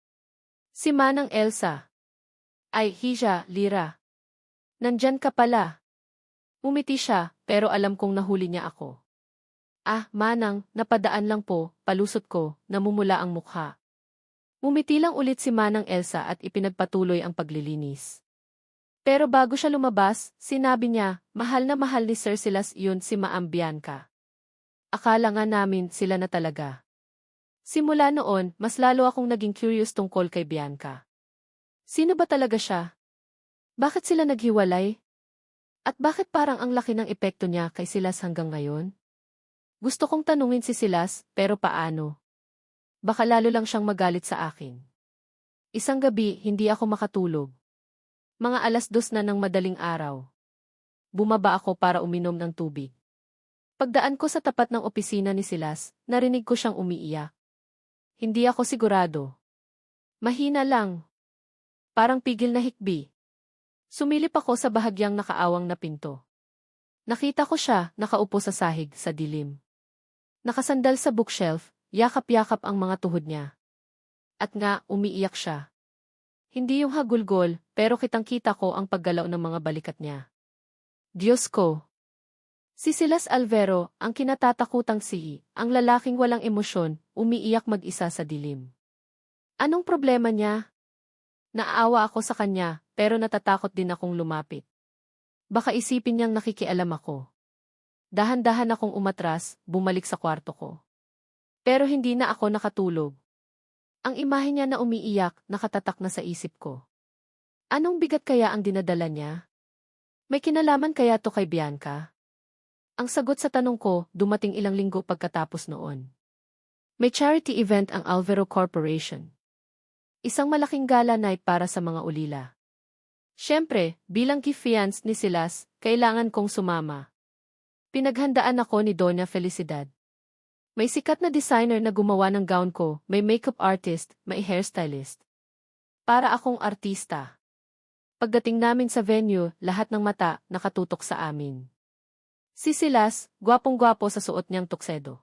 A: Si Manang Elsa. Ay, Hija, Lira. Nandyan ka pala. Umiti siya, pero alam kong nahuli niya ako. Ah, Manang, napadaan lang po, palusot ko, namumula ang mukha. Umiti lang ulit si Manang Elsa at ipinagpatuloy ang paglilinis. Pero bago siya lumabas, sinabi niya, mahal na mahal ni Sir Silas yun si Maam Bianca. Akala nga namin sila na talaga. Simula noon, mas lalo akong naging curious tungkol kay Bianca. Sino ba talaga siya? Bakit sila naghiwalay? At bakit parang ang laki ng epekto niya kay Silas hanggang ngayon? Gusto kong tanungin si Silas, pero paano? Baka lalo lang siyang magalit sa akin. Isang gabi, hindi ako makatulog. Mga 2:00 na ng madaling araw. Bumaba ako para uminom ng tubig. Pagdaan ko sa tapat ng opisina ni Silas, narinig ko siyang umiiyak. Hindi ako sigurado. Mahina lang. Parang pigil na hikbi. Sumilip ako sa bahagyang nakaawang na pinto. Nakita ko siya, nakaupo sa sahig, sa dilim. Nakasandal sa bookshelf, yakap-yakap ang mga tuhod niya. At nga, umiiyak siya. Hindi yung hagulgol, pero kitang-kita ko ang paggalaw ng mga balikat niya. Diyos ko! Si Silas Alvero, ang kinatatakutang ang lalaking walang emosyon, umiiyak mag-isa sa dilim. Anong problema niya? Naaawa ako sa kanya, pero natatakot din akong lumapit. Baka isipin niyang nakikialam ako. Dahan-dahan akong umatras, bumalik sa kwarto ko. Pero hindi na ako nakatulog. Ang imahe niya na umiiyak, nakatatak na sa isip ko. Anong bigat kaya ang dinadala niya? May kinalaman kaya to kay Bianca? Ang sagot sa tanong ko, dumating ilang linggo pagkatapos noon. May charity event ang Alvero Corporation. Isang malaking gala night para sa mga ulila. Siyempre, bilang gift-fiance ni Silas, kailangan kong sumama. Pinaghandaan ako ni Doña Felicidad. May sikat na designer na gumawa ng gown ko, may makeup artist, may hairstylist. Para akong artista. Pagdating namin sa venue, lahat ng mata nakatutok sa amin. Si Silas, gwapong-gwapo sa suot niyang tuksedo.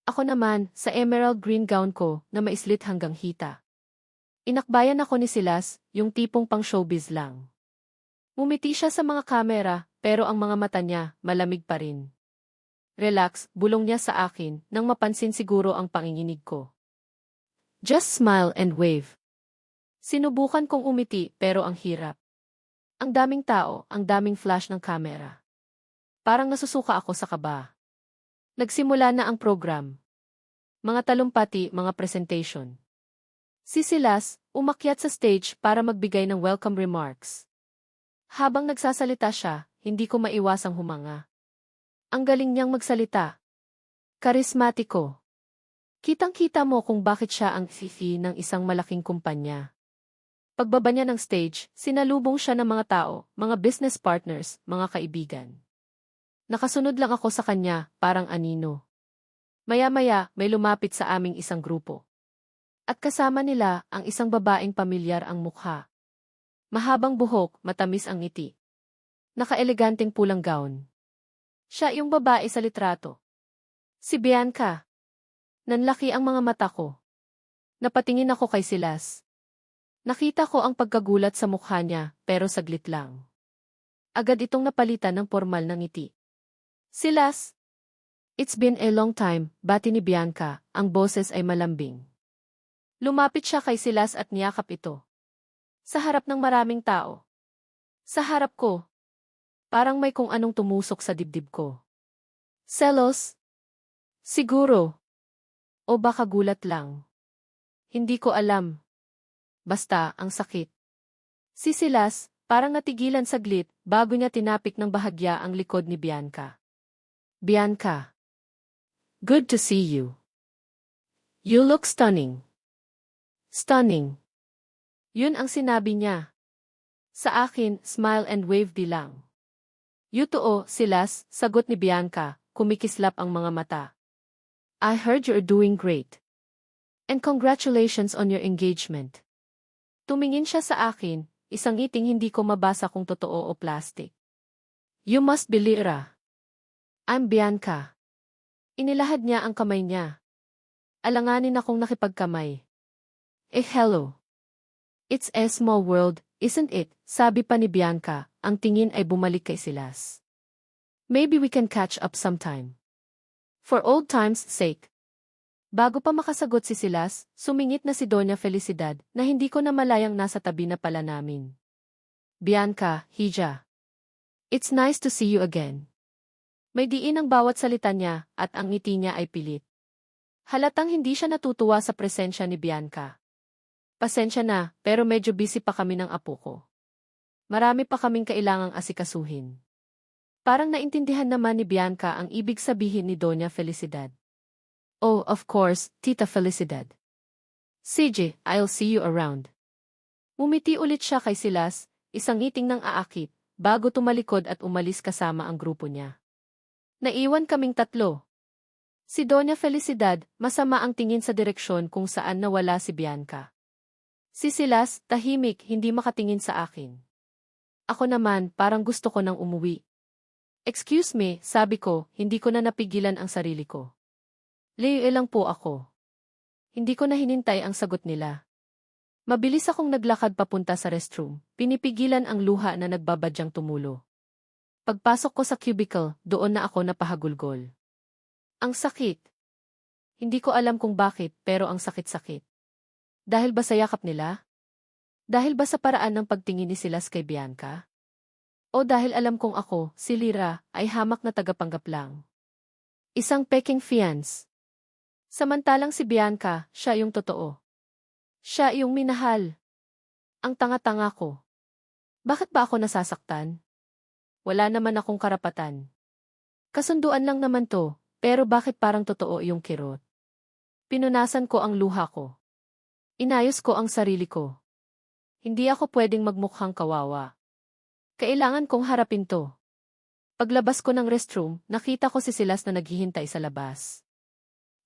A: Ako naman, sa emerald green gown ko na maislit hanggang hita. Inakbayan ako ni Silas, yung tipong pang showbiz lang. Ngumiti siya sa mga kamera, pero ang mga mata niya, malamig pa rin. Relax, bulong niya sa akin, nang mapansin siguro ang panginginig ko. Just smile and wave. Sinubukan kong umiti, pero ang hirap. Ang daming tao, ang daming flash ng kamera. Parang nasusuka ako sa kaba. Nagsimula na ang program. Mga talumpati, mga presentation. Si Silas, umakyat sa stage para magbigay ng welcome remarks. Habang nagsasalita siya, hindi ko maiwasang humanga. Ang galing niyang magsalita. Karismatiko. Kitang-kita mo kung bakit siya ang fifi ng isang malaking kumpanya. Pagbaba niya ng stage, sinalubong siya ng mga tao, mga business partners, mga kaibigan. Nakasunod lang ako sa kanya, parang anino. Maya-maya, may lumapit sa aming isang grupo. At kasama nila, ang isang babaeng pamilyar ang mukha. Mahabang buhok, matamis ang ngiti. Nakaeleganteng pulang gown. Siya yung babae sa litrato. Si Bianca. Nanlaki ang mga mata ko. Napatingin ako kay Silas. Nakita ko ang pagkagulat sa mukha niya, pero saglit lang. Agad itong napalitan ng formal na ngiti. Silas! It's been a long time, bati ni Bianca, ang boses ay malambing. Lumapit siya kay Silas at niyakap ito. Sa harap ng maraming tao. Sa harap ko. Parang may kung anong tumusok sa dibdib ko. Selos? Siguro. O baka gulat lang. Hindi ko alam. Basta, ang sakit. Si Silas, parang natigilan saglit, bago niya tinapik ng bahagya ang likod ni Bianca. Bianca. Good to see you. You look stunning. Stunning. Yun ang sinabi niya. Sa akin, smile and wave di lang. Yuto, Silas, sagot ni Bianca, kumikislap ang mga mata. I heard you're doing great. And congratulations on your engagement. Tumingin siya sa akin, isang ngiting hindi ko mabasa kung totoo o plastic. You must be Lyra. I'm Bianca. Inilahad niya ang kamay niya. Alanganin akong nakipagkamay. Hello. It's a small world, isn't it? Sabi pa ni Bianca, ang tingin ay bumalik kay Silas. Maybe we can catch up sometime. For old times' sake. Bago pa makasagot si Silas, sumingit na si Doña Felicidad na hindi ko na malayang nasa tabi na pala namin. Bianca, Hija. It's nice to see you again. May diin ang bawat salita niya at ang ngiti niya ay pilit. Halatang hindi siya natutuwa sa presensya ni Bianca. Pasensya na, pero medyo busy pa kami ng apo ko. Marami pa kaming kailangang asikasuhin. Parang naintindihan naman ni Bianca ang ibig sabihin ni Doña Felicidad. Oh, of course, Tita Felicidad. CJ, I'll see you around. Umiti ulit siya kay Silas, isang ngiting ng aakit, bago tumalikod at umalis kasama ang grupo niya. Naiwan kaming tatlo. Si Doña Felicidad, masama ang tingin sa direksyon kung saan nawala si Bianca. Si Silas, tahimik, hindi makatingin sa akin. Ako naman, parang gusto ko nang umuwi. Excuse me, sabi ko, hindi ko na napigilan ang sarili ko. Leo lang po ako. Hindi ko na hinintay ang sagot nila. Mabilis akong naglakad papunta sa restroom, pinipigilan ang luha na nagbabadyang tumulo. Pagpasok ko sa cubicle, doon na ako napahagulgol. Ang sakit. Hindi ko alam kung bakit, pero ang sakit-sakit. Dahil ba sa yakap nila? Dahil ba sa paraan ng pagtingin ni Silas kay Bianca? O dahil alam kong ako, si Lyra, ay hamak na tagapanggap lang. Isang peking fiance. Samantalang si Bianca, siya yung totoo. Siya yung minahal. Ang tanga-tanga ko. Bakit ba ako nasasaktan? Wala naman akong karapatan. Kasunduan lang naman to, pero bakit parang totoo yung kirot? Pinunasan ko ang luha ko. Inayos ko ang sarili ko. Hindi ako pwedeng magmukhang kawawa. Kailangan kong harapin to. Paglabas ko ng restroom, nakita ko si Silas na naghihintay sa labas.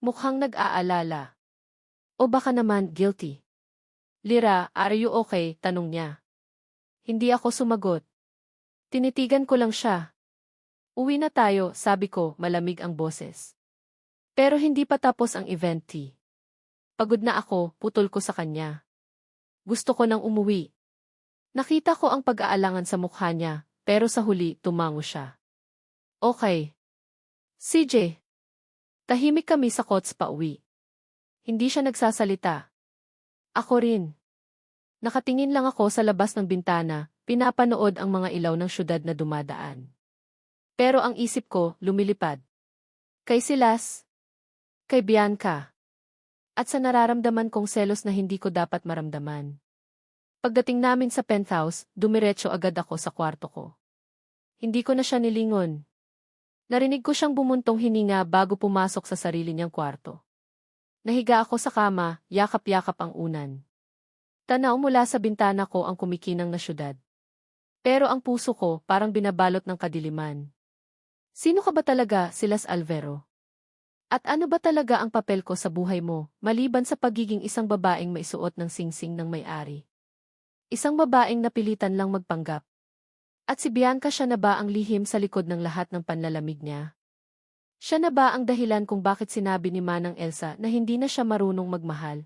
A: Mukhang nag-aalala. O baka naman guilty. Lyra, are you okay? Tanong niya. Hindi ako sumagot. Tinitigan ko lang siya. Uwi na tayo, sabi ko, malamig ang boses. Pero hindi pa tapos ang event. Pagod na ako, putol ko sa kanya. Gusto ko nang umuwi. Nakita ko ang pag-aalangan sa mukha niya, pero sa huli tumango siya. Okay. CJ. Tahimik kami sa kots pauwi. Hindi siya nagsasalita. Ako rin. Nakatingin lang ako sa labas ng bintana, pinapanood ang mga ilaw ng syudad na dumadaan. Pero ang isip ko, lumilipad. Kay Silas. Kay Bianca. At sa nararamdaman kong selos na hindi ko dapat maramdaman. Pagdating namin sa penthouse, dumiretso agad ako sa kwarto ko. Hindi ko na siya nilingon. Narinig ko siyang bumuntong hininga bago pumasok sa sarili niyang kwarto. Nahiga ako sa kama, yakap-yakap ang unan. Tanaw mula sa bintana ko ang kumikinang na syudad. Pero ang puso ko parang binabalot ng kadiliman. Sino ka ba talaga, Silas Alvero? At ano ba talaga ang papel ko sa buhay mo, maliban sa pagiging isang babaeng maisuot ng singsing ng may-ari? Isang babaeng napilitan lang magpanggap. At si Bianca, siya na ba ang lihim sa likod ng lahat ng panlalamig niya? Siya na ba ang dahilan kung bakit sinabi ni Manang Elsa na hindi na siya marunong magmahal?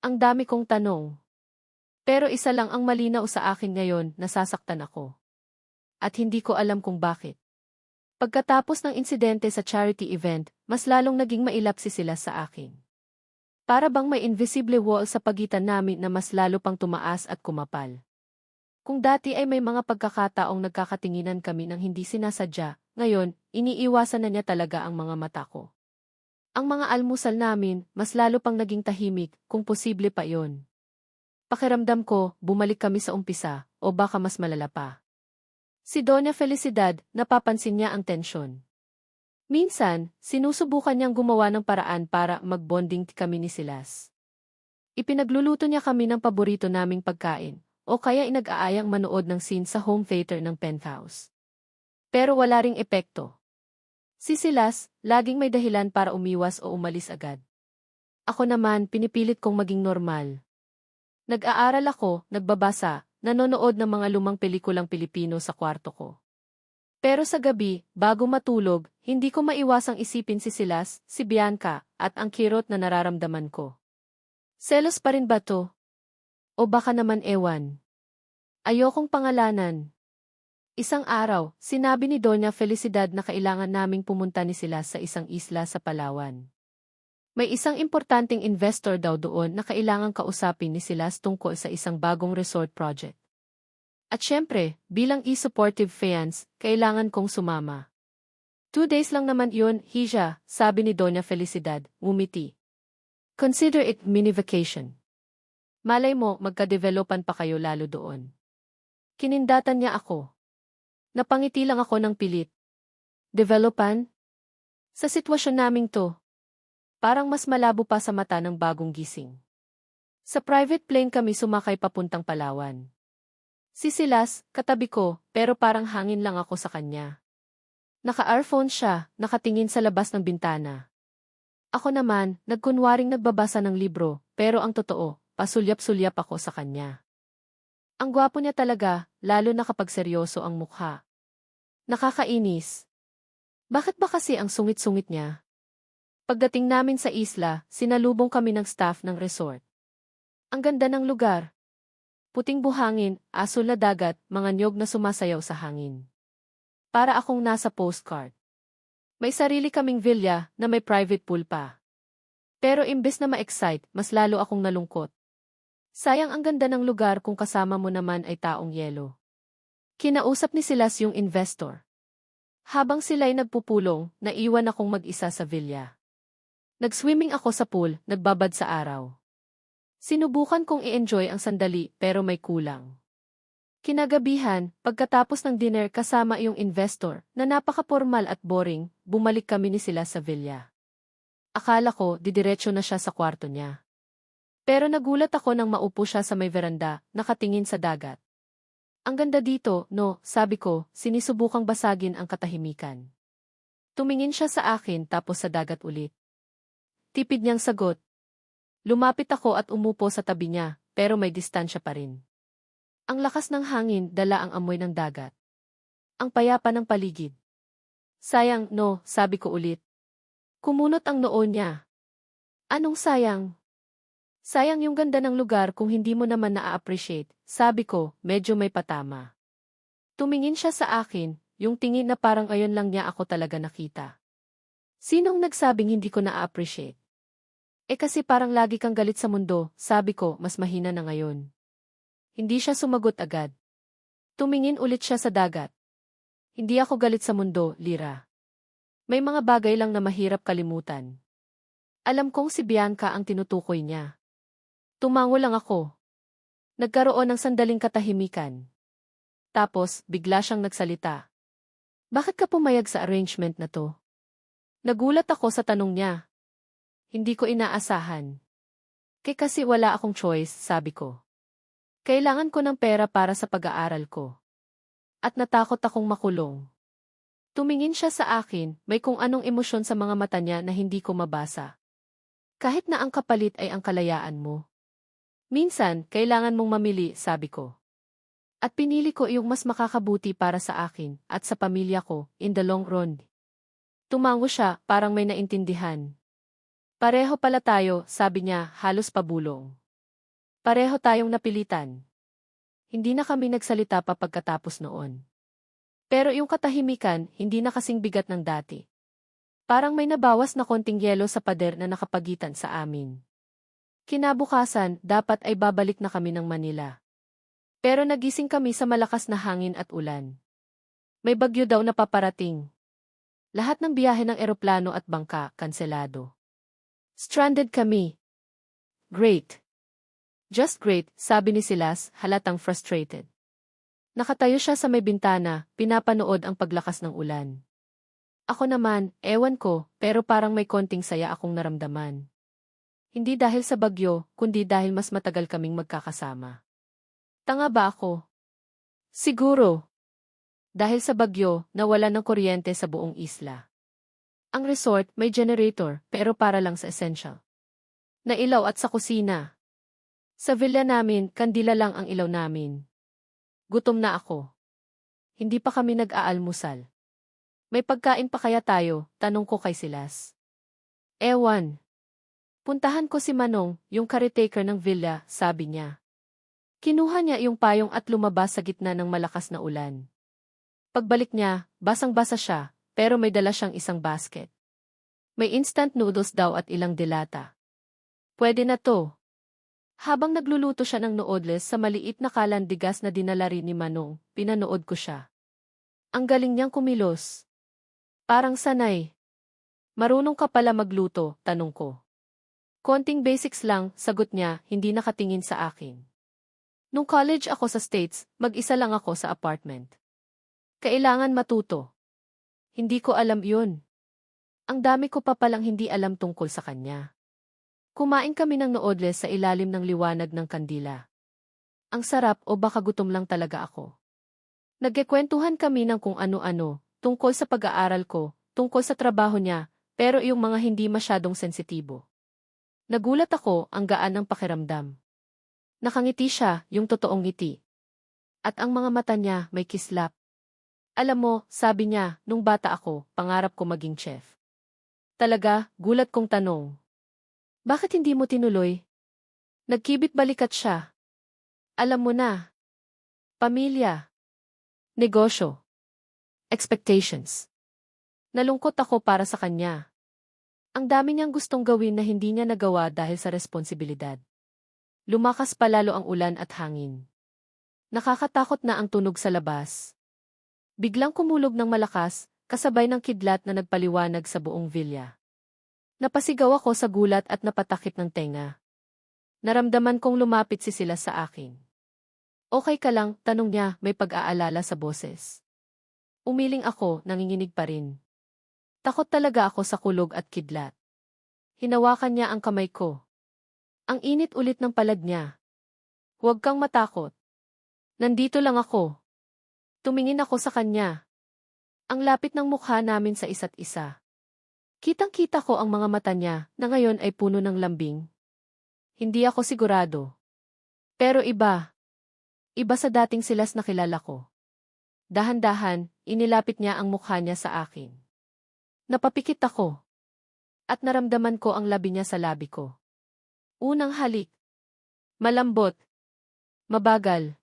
A: Ang dami kong tanong. Pero isa lang ang malinaw sa akin ngayon, nasasaktan ako. At hindi ko alam kung bakit. Pagkatapos ng insidente sa charity event, mas lalong naging mailap si Silas sa akin. Para bang may invisible wall sa pagitan namin na mas lalo pang tumaas at kumapal. Kung dati ay may mga pagkakataong nagkakatinginan kami ng hindi sinasadya, ngayon, iniiwasan na niya talaga ang mga mata ko. Ang mga almusal namin, mas lalo pang naging tahimik, kung posible pa yon. Pakiramdam ko, bumalik kami sa umpisa, o baka mas malala pa. Si Doña Felicidad, napapansin niya ang tensyon. Minsan, sinusubukan niyang gumawa ng paraan para mag-bonding kami ni Silas. Ipinagluluto niya kami ng paborito naming pagkain, o kaya inag-aayang manood ng scene sa home theater ng penthouse. Pero wala ring epekto. Si Silas, laging may dahilan para umiwas o umalis agad. Ako naman, pinipilit kong maging normal. Nag-aaral ako, nagbabasa, nanonood ng mga lumang pelikulang Pilipino sa kwarto ko. Pero sa gabi, bago matulog, hindi ko maiwasang isipin si Silas, si Bianca, at ang kirot na nararamdaman ko. Selos pa rin ba to? O baka naman ewan. Ayokong pangalanan. Isang araw, sinabi ni Doña Felicidad na kailangan naming pumunta ni Silas sa isang isla sa Palawan. May isang importanteng investor daw doon na kailangang kausapin ni Silas tungkol sa isang bagong resort project. At syempre, bilang supportive fans, kailangan kong sumama. 2 days lang naman yun, Hija, sabi ni Doña Felicidad, ngumiti. Consider it mini vacation. Malay mo, magka-developan pa kayo lalo doon. Kinindatan niya ako. Napangiti lang ako ng pilit. Developan? Sa sitwasyon naming to, parang mas malabo pa sa mata ng bagong gising. Sa private plane kami sumakay papuntang Palawan. Si Silas, katabi ko, pero parang hangin lang ako sa kanya. Naka-earphone siya, nakatingin sa labas ng bintana. Ako naman, nagkunwaring nagbabasa ng libro, pero ang totoo, pasulyap-sulyap ako sa kanya. Ang gwapo niya talaga, lalo na kapag seryoso ang mukha. Nakakainis. Bakit ba kasi ang sungit-sungit niya? Pagdating namin sa isla, sinalubong kami ng staff ng resort. Ang ganda ng lugar. Puting buhangin, asul na dagat, mga niyog na sumasayaw sa hangin. Para akong nasa postcard. May sarili kaming villa na may private pool pa. Pero imbes na ma-excite, mas lalo akong nalungkot. Sayang ang ganda ng lugar kung kasama mo naman ay taong yelo. Kinausap ni Silas yung investor. Habang sila'y nagpupulong, naiwan akong mag-isa sa villa. Nag-swimming ako sa pool, nagbabad sa araw. Sinubukan kong i-enjoy ang sandali pero may kulang. Kinagabihan, pagkatapos ng dinner kasama yung investor na napaka-formal at boring, bumalik kami ni Silas sa villa. Akala ko didiretso na siya sa kwarto niya. Pero nagulat ako nang maupo siya sa may veranda, nakatingin sa dagat. Ang ganda dito, no, sabi ko, sinisubukang basagin ang katahimikan. Tumingin siya sa akin tapos sa dagat ulit. Tipid niyang sagot. Lumapit ako at umupo sa tabi niya, pero may distansya pa rin. Ang lakas ng hangin dala ang amoy ng dagat. Ang payapa ng paligid. Sayang, no, sabi ko ulit. Kumunot ang noo niya. Anong sayang? Sayang yung ganda ng lugar kung hindi mo naman na-appreciate, sabi ko, medyo may patama. Tumingin siya sa akin, yung tingin na parang ayon lang niya ako talaga nakita. Sinong nagsabing hindi ko na-appreciate? Kasi parang lagi kang galit sa mundo, sabi ko, mas mahina na ngayon. Hindi siya sumagot agad. Tumingin ulit siya sa dagat. Hindi ako galit sa mundo, Lira. May mga bagay lang na mahirap kalimutan. Alam kong si Bianca ang tinutukoy niya. Tumango lang ako. Nagkaroon ng sandaling katahimikan. Tapos, bigla siyang nagsalita. Bakit ka pumayag sa arrangement na to? Nagulat ako sa tanong niya. Hindi ko inaasahan. Kasi wala akong choice, sabi ko. Kailangan ko ng pera para sa pag-aaral ko. At natakot akong makulong. Tumingin siya sa akin, may kung anong emosyon sa mga mata niya na hindi ko mabasa. Kahit na ang kapalit ay ang kalayaan mo. Minsan, kailangan mong mamili, sabi ko. At pinili ko yung mas makakabuti para sa akin at sa pamilya ko, in the long run. Tumango siya, parang may naintindihan. Pareho pala tayo, sabi niya, halos pabulong. Pareho tayong napilitan. Hindi na kami nagsalita pa pagkatapos noon. Pero yung katahimikan, hindi na kasing bigat ng dati. Parang may nabawas na konting yelo sa pader na nakapagitan sa amin. Kinabukasan, dapat ay babalik na kami ng Manila. Pero nagising kami sa malakas na hangin at ulan. May bagyo daw na paparating. Lahat ng biyahe ng eroplano at bangka, kanselado. Stranded kami. Great. Just great, sabi ni Silas, halatang frustrated. Nakatayo siya sa may bintana, pinapanood ang paglakas ng ulan. Ako naman, ewan ko, pero parang may konting saya akong naramdaman. Hindi dahil sa bagyo, kundi dahil mas matagal kaming magkakasama. Tanga ba ako? Siguro. Dahil sa bagyo, nawala ng kuryente sa buong isla. Ang resort may generator, pero para lang sa essential. Na ilaw at sa kusina. Sa villa namin, kandila lang ang ilaw namin. Gutom na ako. Hindi pa kami nag-aalmusal. May pagkain pa kaya tayo, tanong ko kay Silas. Ewan. Puntahan ko si Manong, yung caretaker ng villa, sabi niya. Kinuha niya yung payong at lumabas sa gitna ng malakas na ulan. Pagbalik niya, basang-basa siya, pero may dala siyang isang basket. May instant noodles daw at ilang delata. Pwede na to. Habang nagluluto siya ng noodles sa maliit na kalandigas na dinala rin ni Manong, pinanood ko siya. Ang galing niyang kumilos. Parang sanay. Marunong ka pala magluto, tanong ko. Konting basics lang, sagot niya, hindi nakatingin sa akin. Nung college ako sa States, mag-isa lang ako sa apartment. Kailangan matuto. Hindi ko alam yun. Ang dami ko pa palang hindi alam tungkol sa kanya. Kumain kami ng noodles sa ilalim ng liwanag ng kandila. Ang sarap o baka gutom lang talaga ako. Nagkikwentuhan kami ng kung ano-ano, tungkol sa pag-aaral ko, tungkol sa trabaho niya, pero yung mga hindi masyadong sensitibo. Nagulat ako, ang gaan ng pakiramdam. Nakangiti siya, yung totoong ngiti. At ang mga mata niya may kislap. Alam mo, sabi niya, nung bata ako, pangarap ko maging chef. Talaga, gulat kong tanong. Bakit hindi mo tinuloy? Nagkibit balikat siya. Alam mo na. Pamilya. Negosyo. Expectations. Nalungkot ako para sa kanya. Ang dami niyang gustong gawin na hindi niya nagawa dahil sa responsibilidad. Lumakas pa lalo ang ulan at hangin. Nakakatakot na ang tunog sa labas. Biglang kumulog ng malakas, kasabay ng kidlat na nagpaliwanag sa buong villa. Napasigaw ako sa gulat at napatakip ng tenga. Naramdaman kong lumapit si Silas sa akin. Okay ka lang, tanong niya, may pag-aalala sa boses. Umiling ako, nanginginig pa rin. Takot talaga ako sa kulog at kidlat. Hinawakan niya ang kamay ko. Ang init ulit ng palad niya. Huwag kang matakot. Nandito lang ako. Tumingin ako sa kanya. Ang lapit ng mukha namin sa isa't isa. Kitang-kita ko ang mga mata niya na ngayon ay puno ng lambing. Hindi ako sigurado. Pero iba. Iba sa dating Silas na kilala ko. Dahan-dahan, inilapit niya ang mukha niya sa akin. Napapikit ako. At naramdaman ko ang labi niya sa labi ko. Unang halik, Malambot. Mabagal.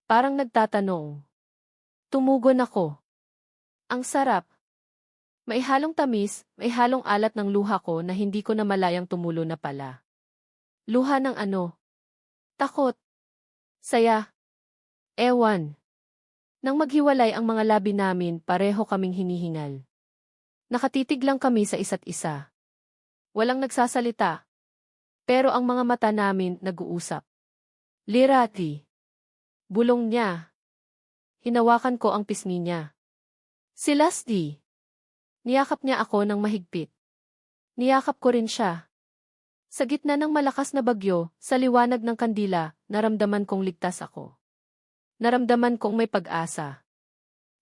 A: Parang nagtatanong. Tumugon ako. Ang sarap. May halong tamis, may halong alat ng luha ko na hindi ko na malayang tumulo na pala. Luha ng ano? Takot. Saya. Ewan. Nang maghiwalay ang mga labi namin, pareho kaming hinihingal. Nakatitig lang kami sa isa't isa. Walang nagsasalita. Pero ang mga mata namin nag-uusap. Lirati. Bulong niya. Hinawakan ko ang pisngi niya. Si Lasdi. Niyakap niya ako ng mahigpit. Niyakap ko rin siya. Sa gitna ng malakas na bagyo, sa liwanag ng kandila, naramdaman kong ligtas ako. Naramdaman kong may pag-asa.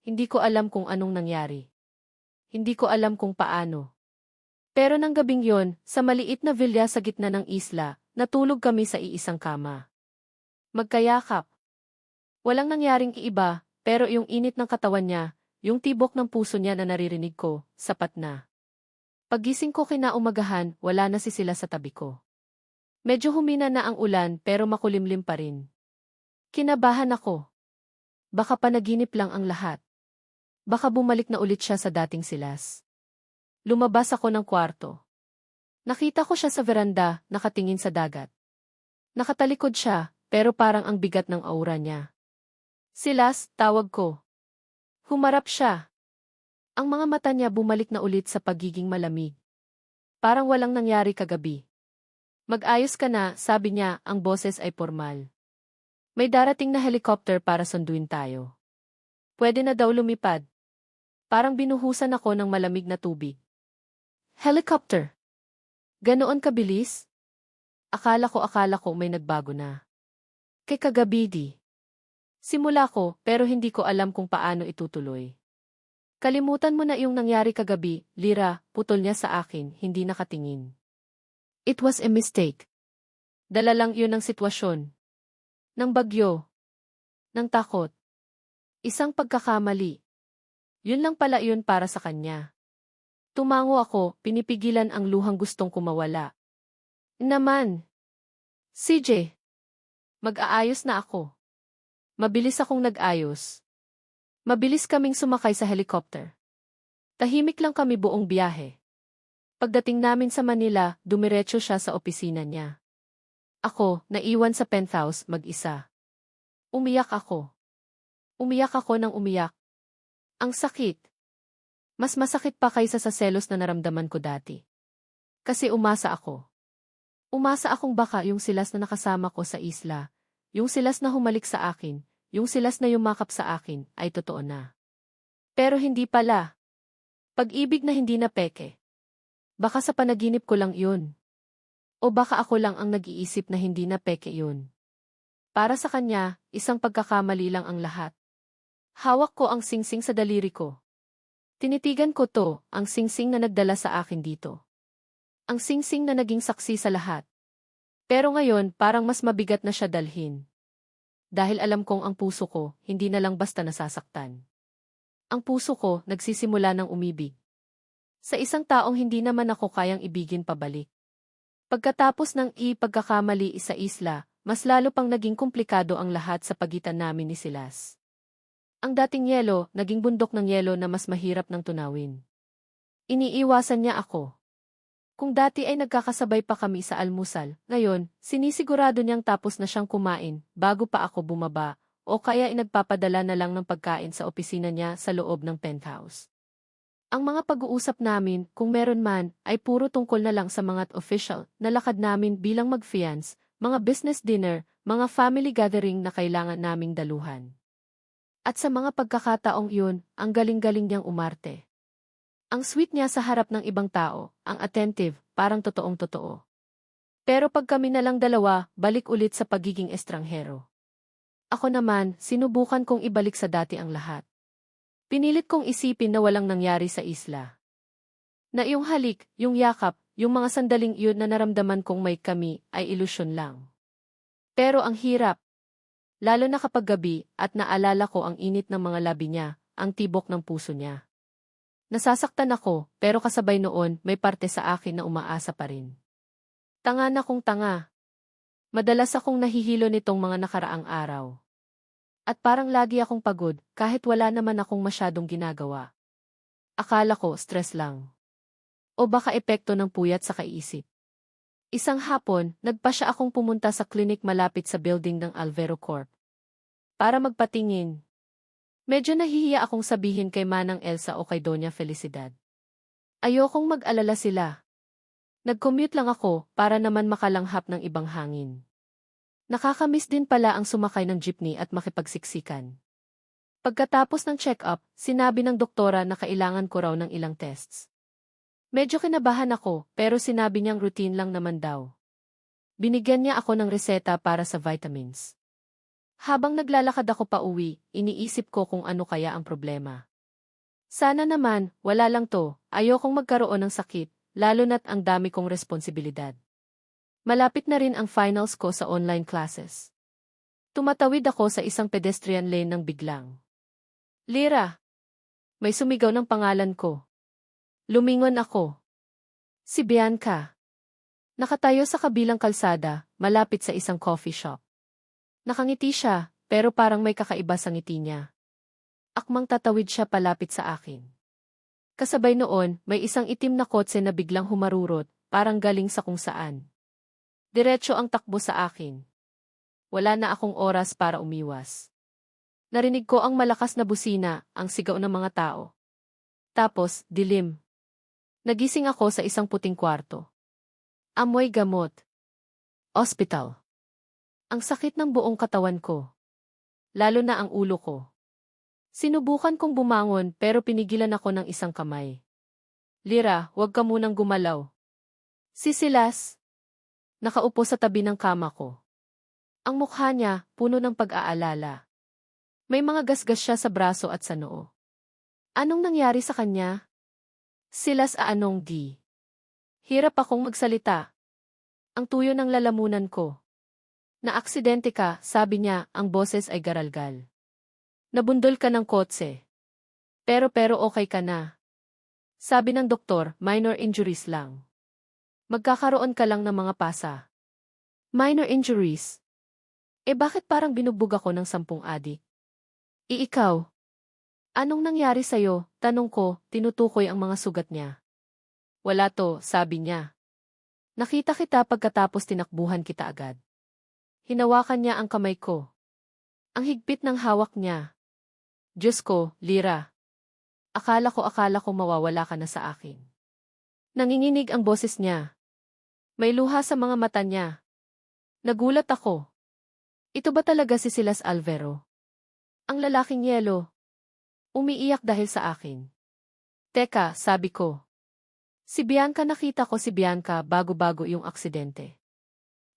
A: Hindi ko alam kung anong nangyari. Hindi ko alam kung paano. Pero nang gabing yon, sa maliit na villa sa gitna ng isla, natulog kami sa iisang kama. Magkayakap. Walang nangyaring iiba, pero yung init ng katawan niya, yung tibok ng puso niya na naririnig ko, sapat na. Paggising ko kinaumagahan, wala na si sila sa tabi ko. Medyo humina na ang ulan pero makulimlim pa rin. Kinabahan ako. Baka panaginip lang ang lahat. Baka bumalik na ulit siya sa dating silas. Lumabas ako ng kwarto. Nakita ko siya sa veranda, nakatingin sa dagat. Nakatalikod siya, pero parang ang bigat ng aura niya. Silas, tawag ko. Humarap siya. Ang mga mata niya bumalik na ulit sa pagiging malamig. Parang walang nangyari kagabi. Mag-ayos ka na, sabi niya, ang boses ay formal. May darating na helicopter para sunduin tayo. Pwede na daw lumipad. Parang binuhusan ako ng malamig na tubig. Helicopter? Ganoon kabilis? Akala ko may nagbago na. Kay kagabi di. Simula ko, pero hindi ko alam kung paano itutuloy. Kalimutan mo na yung nangyari kagabi, Lira, putol niya sa akin, hindi nakatingin. It was a mistake. Dala lang yun ng sitwasyon. Ng bagyo. Ng takot. Isang pagkakamali. Yun lang pala yun para sa kanya. Tumango ako, pinipigilan ang luhang gustong kumawala. Naman. CJ. Mag-aayos na ako. Mabilis akong nag-ayos. Mabilis kaming sumakay sa helicopter. Tahimik lang kami buong biyahe. Pagdating namin sa Manila, dumiretso siya sa opisina niya. Ako, naiwan sa penthouse, mag-isa. Umiyak ako. Umiyak ako ng umiyak. Ang sakit. Mas masakit pa kaysa sa selos na naramdaman ko dati. Kasi umasa ako. Umasa akong baka yung silas na nakasama ko sa isla, yung silas na humalik sa akin, yung silas na yumakap sa akin, ay totoo na. Pero hindi pala. Pag-ibig na hindi na peke. Baka sa panaginip ko lang yun. O baka ako lang ang nag-iisip na hindi na peke yun. Para sa kanya, isang pagkakamali lang ang lahat. Hawak ko ang singsing sa daliri ko. Tinitigan ko to, ang singsing na nagdala sa akin dito. Ang singsing na naging saksi sa lahat. Pero ngayon, parang mas mabigat na siya dalhin. Dahil alam kong ang puso ko, hindi na lang basta nasasaktan. Ang puso ko, nagsisimula ng umibig. Sa isang taong hindi naman ako kayang ibigin pabalik. Pagkatapos ng pagkakamali sa isla, mas lalo pang naging komplikado ang lahat sa pagitan namin ni Silas. Ang dating yelo, naging bundok ng yelo na mas mahirap ng tunawin. Iniiwasan niya ako. Kung dati ay nagkakasabay pa kami sa almusal, ngayon, sinisigurado niyang tapos na siyang kumain, bago pa ako bumaba, o kaya inagpapadala na lang ng pagkain sa opisina niya sa loob ng penthouse. Ang mga pag-uusap namin, kung meron man, ay puro tungkol na lang sa mga official na lakad namin bilang mag-fiance, mga business dinner, mga family gathering na kailangan naming daluhan. At sa mga pagkakataong yun, ang galing-galing niyang umarte. Ang sweet niya sa harap ng ibang tao, ang attentive, parang totoong-totoo. Pero pag kami na lang dalawa, balik ulit sa pagiging estranghero. Ako naman, sinubukan kong ibalik sa dati ang lahat. Pinilit kong isipin na walang nangyari sa isla. Na yung halik, yung yakap, yung mga sandaling iyon na naramdaman kong may kami, ay ilusyon lang. Pero ang hirap. Lalo na kapag gabi at naalala ko ang init ng mga labi niya, ang tibok ng puso niya. Nasasaktan ako, pero kasabay noon may parte sa akin na umaasa pa rin. Tanga na kong tanga. Madalas akong nahihilo nitong mga nakaraang araw. At parang lagi akong pagod kahit wala naman akong masyadong ginagawa. Akala ko stress lang. O baka epekto ng puyat sa kaisip. Isang hapon, nagpasya akong pumunta sa klinik malapit sa building ng Alvero Corp. Para magpatingin. Medyo nahihiya akong sabihin kay Manang Elsa o kay Doña Felicidad. Ayokong mag-alala sila. Nag-commute lang ako para naman makalanghap ng ibang hangin. Nakakamiss din pala ang sumakay ng jeepney at makipagsiksikan. Pagkatapos ng check-up, sinabi ng doktora na kailangan ko raw ng ilang tests. Medyo kinabahan ako pero sinabi niyang routine lang naman daw. Binigyan niya ako ng reseta para sa vitamins. Habang naglalakad ako pa uwi, iniisip ko kung ano kaya ang problema. Sana naman, wala lang to, ayokong magkaroon ng sakit, lalo na't ang dami kong responsibilidad. Malapit na rin ang finals ko sa online classes. Tumatawid ako sa isang pedestrian lane nang biglang. Lira! May sumigaw ng pangalan ko. Lumingon ako. Si Bianca. Nakatayo sa kabilang kalsada, malapit sa isang coffee shop. Nakangiti siya, pero parang may kakaiba sa ngiti niya. Akmang tatawid siya palapit sa akin. Kasabay noon, may isang itim na kotse na biglang humarurot, parang galing sa kung saan. Diretso ang takbo sa akin. Wala na akong oras para umiwas. Narinig ko ang malakas na busina, ang sigaw ng mga tao. Tapos, dilim. Nagising ako sa isang puting kwarto. Amoy gamot. Ospital. Ang sakit ng buong katawan ko. Lalo na ang ulo ko. Sinubukan kong bumangon pero pinigilan ako ng isang kamay. Lira, huwag ka munang gumalaw. Si Silas. Nakaupo sa tabi ng kama ko. Ang mukha niya, puno ng pag-aalala. May mga gasgas siya sa braso at sa noo. Anong nangyari sa kanya? Silas aanong di. Hirap akong magsalita. Ang tuyo ng lalamunan ko. Naaksidente ka, sabi niya, ang boses ay garalgal. Nabundol ka ng kotse. Pero okay ka na. Sabi ng doktor, minor injuries lang. Magkakaroon ka lang ng mga pasa. Minor injuries. Bakit parang binugbog ako ng 10 adik? Ikaw? Anong nangyari sa'yo? Tanong ko, tinutukoy ang mga sugat niya. Wala to, sabi niya. Nakita kita pagkatapos tinakbuhan kita agad. Hinawakan niya ang kamay ko. Ang higpit ng hawak niya. Diyos ko, Lira. Akala ko mawawala ka na sa akin. Nanginginig ang boses niya. May luha sa mga mata niya. Nagulat ako. Ito ba talaga si Silas Alvero? Ang lalaking yelo. Umiiyak dahil sa akin. Teka, sabi ko. Si Bianca, nakita ko si Bianca bago-bago yung aksidente.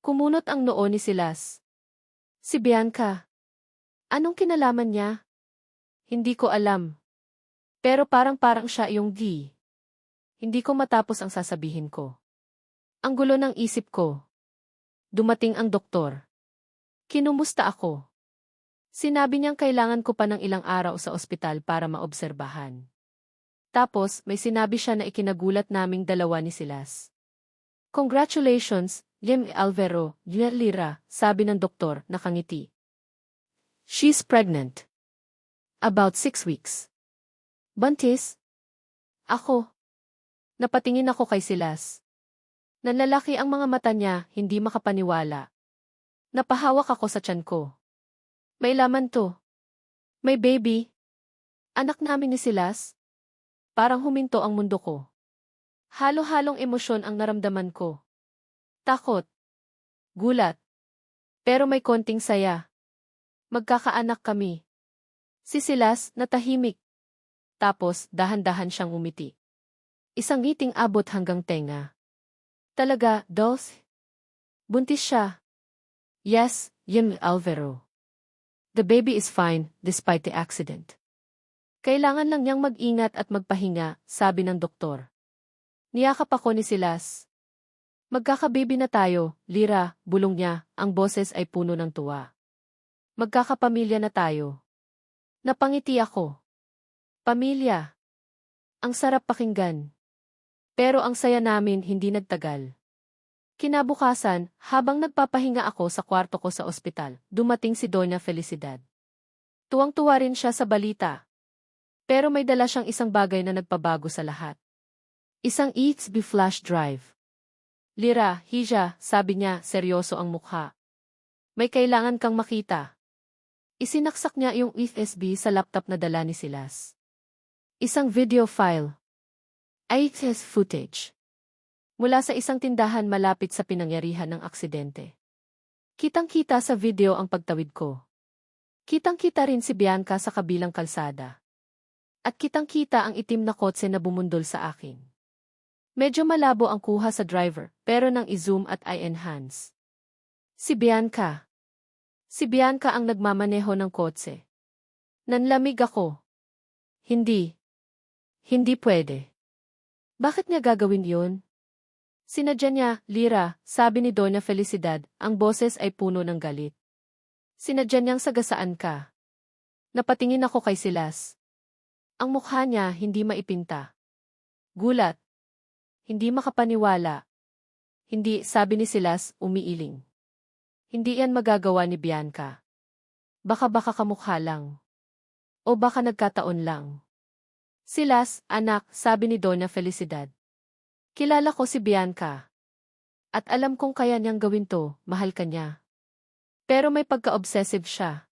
A: Kumunot ang noo ni Silas. Si Bianca. Anong kinalaman niya? Hindi ko alam. Pero parang siya yung di. Hindi ko matapos ang sasabihin ko. Ang gulo ng isip ko. Dumating ang doktor. Kinumusta ako? Sinabi niyang kailangan ko pa ng ilang araw sa ospital para maobserbahan. Tapos, may sinabi siya na ikinagulat naming dalawa ni Silas. Congratulations, Lim Alvero, Lira, sabi ng doktor, nakangiti. She's pregnant. About 6 weeks. Buntis? Ako. Napatingin ako kay Silas. Nanlalaki ang mga mata niya, hindi makapaniwala. Napahawak ako sa tiyan ko. May laman to. May baby. Anak namin ni Silas. Parang huminto ang mundo ko. Halo-halong emosyon ang naramdaman ko. Takot. Gulat. Pero may konting saya. Magkakaanak kami. Si Silas, natahimik. Tapos, dahan-dahan siyang umiti. Isang ngiting abot hanggang tenga. Talaga, Dolce? Buntis siya. Yes, Yim Alvero. The baby is fine, despite the accident. Kailangan lang niyang mag-ingat at magpahinga, sabi ng doktor. Niyakap ako ni Silas. Magkakababy na tayo, Lira, bulong niya, ang boses ay puno ng tuwa. Magkakapamilya na tayo. Napangiti ako. Pamilya. Ang sarap pakinggan. Pero ang saya namin hindi nagtagal. Kinabukasan, habang nagpapahinga ako sa kwarto ko sa ospital, dumating si Doña Felicidad. Tuwang-tuwa rin siya sa balita. Pero may dala siyang isang bagay na nagpabago sa lahat. Isang EXB flash drive. Lira, Hija, sabi niya, seryoso ang mukha. May kailangan kang makita. Isinaksak niya yung USB sa laptop na dala ni Silas. Isang video file. IHS footage. Mula sa isang tindahan malapit sa pinangyarihan ng aksidente. Kitang-kita sa video ang pagtawid ko. Kitang-kita rin si Bianca sa kabilang kalsada. At kitang-kita ang itim na kotse na bumundol sa akin. Medyo malabo ang kuha sa driver, pero nang i-zoom at i-enhance. Si Bianca. Si Bianca ang nagmamaneho ng kotse. Nanlamig ako. Hindi. Hindi pwede. Bakit niya gagawin yun? Sinadya niya, Lira, sabi ni Doña Felicidad, ang boses ay puno ng galit. Sinadya niyang sagasaan ka. Napatingin ako kay Silas. Ang mukha niya hindi maipinta. Gulat. Hindi makapaniwala. Hindi, sabi ni Silas, umiiling. Hindi yan magagawa ni Bianca. Baka kamukha lang. O baka nagkataon lang. Silas, anak, sabi ni Doña Felicidad. Kilala ko si Bianca. At alam kong kaya niyang gawin to, mahal ka niya. Pero may pagka-obsessive siya.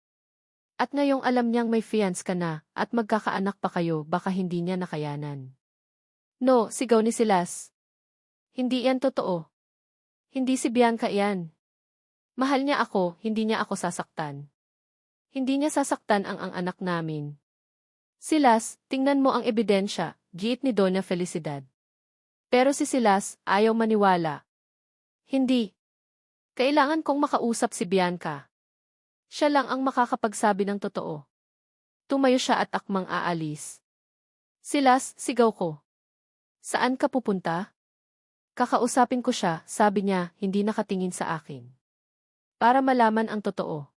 A: At ngayong alam niyang may fiance ka na, at magkakaanak pa kayo, baka hindi niya nakayanan. No, sigaw ni Silas. Hindi yan totoo. Hindi si Bianca yan. Mahal niya ako, hindi niya ako sasaktan. Hindi niya sasaktan ang anak namin. Silas, tingnan mo ang ebidensya, giit ni Doña Felicidad. Pero si Silas, ayaw maniwala. Hindi. Kailangan kong makausap si Bianca. Siya lang ang makakapagsabi ng totoo. Tumayo siya at akmang aalis. Silas, sigaw ko. Saan ka pupunta? Kakausapin ko siya, sabi niya, hindi nakatingin sa akin. Para malaman ang totoo.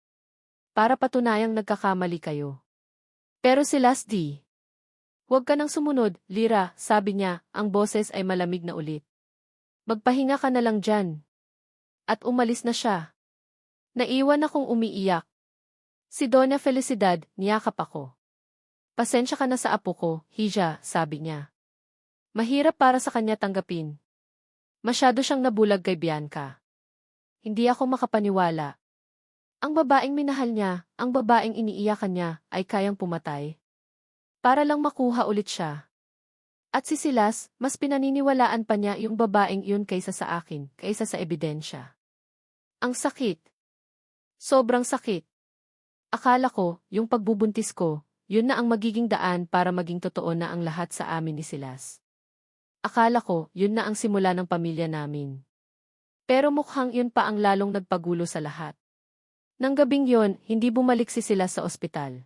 A: Para patunayang nagkakamali kayo. Pero Silas di. Huwag ka nang sumunod, Lira, sabi niya, ang boses ay malamig na ulit. Magpahinga ka na lang dyan. At umalis na siya. Naiwan akong umiiyak. Si Doña Felicidad, niyakap ako. Pasensya ka na sa apo ko, Hija, sabi niya. Mahirap para sa kanya tanggapin. Masyado siyang nabulag kay Bianca. Hindi ako makapaniwala. Ang babaeng minahal niya, ang babaeng iniiyakan niya, ay kayang pumatay. Para lang makuha ulit siya. At si Silas, mas pinaniniwalaan pa niya yung babaeng yun kaysa sa akin, kaysa sa ebidensya. Ang sakit. Sobrang sakit. Akala ko, yung pagbubuntis ko, yun na ang magiging daan para maging totoo na ang lahat sa amin ni Silas. Akala ko, yun na ang simula ng pamilya namin. Pero mukhang yun pa ang lalong nagpagulo sa lahat. Nang gabing yun, hindi bumalik si Silas sa ospital.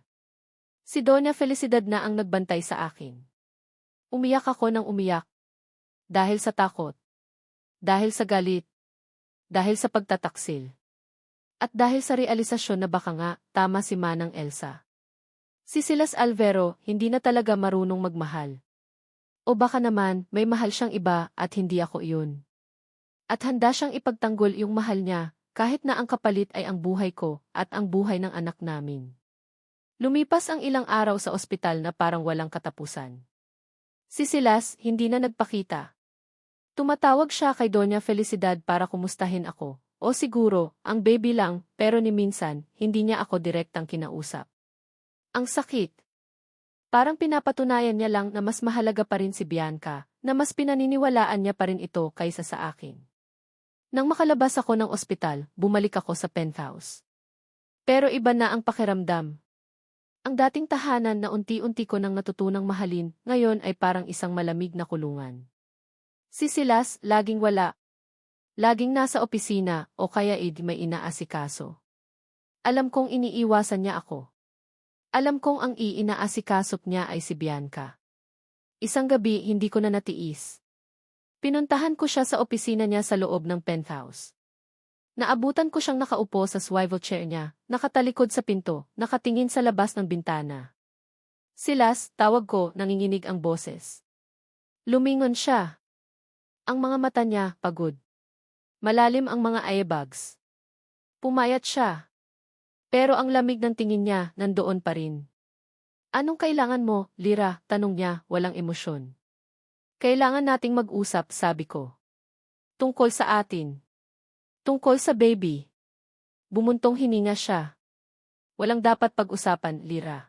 A: Si Doña Felicidad na ang nagbantay sa akin. Umiyak ako ng umiyak. Dahil sa takot. Dahil sa galit. Dahil sa pagtataksil. At dahil sa realisasyon na baka nga, tama si Manang Elsa. Si Silas Alvero, hindi na talaga marunong magmahal. O baka naman, may mahal siyang iba at hindi ako iyon. At handa siyang ipagtanggol yung mahal niya, kahit na ang kapalit ay ang buhay ko at ang buhay ng anak namin. Lumipas ang ilang araw sa ospital na parang walang katapusan. Si Silas, hindi na nagpakita. Tumatawag siya kay Doña Felicidad para kumustahin ako. O siguro, ang baby lang, pero ni minsan, hindi niya ako direktang kinausap. Ang sakit. Parang pinapatunayan niya lang na mas mahalaga pa rin si Bianca, na mas pinaniniwalaan niya pa rin ito kaysa sa akin. Nang makalabas ako ng ospital, bumalik ako sa penthouse. Pero iba na ang pakiramdam. Ang dating tahanan na unti-unti ko nang natutunang mahalin, ngayon ay parang isang malamig na kulungan. Si Silas, laging wala. Laging nasa opisina o kaya may inaasikaso. Alam kong iniiwasan niya ako. Alam kong ang iinaasikasop niya ay si Bianca. Isang gabi hindi ko na natiis. Pinuntahan ko siya sa opisina niya sa loob ng penthouse. Naabutan ko siyang nakaupo sa swivel chair niya, nakatalikod sa pinto, nakatingin sa labas ng bintana. Silas, tawag ko, nanginginig ang boses. Lumingon siya. Ang mga mata niya, pagod. Malalim ang mga eyebags. Pumayat siya. Pero ang lamig ng tingin niya nandoon pa rin. Anong kailangan mo, Lyra? Tanong niya, walang emosyon. Kailangan nating mag-usap, sabi ko. Tungkol sa atin. Tungkol sa baby. Bumuntong hininga siya. Walang dapat pag-usapan, Lyra.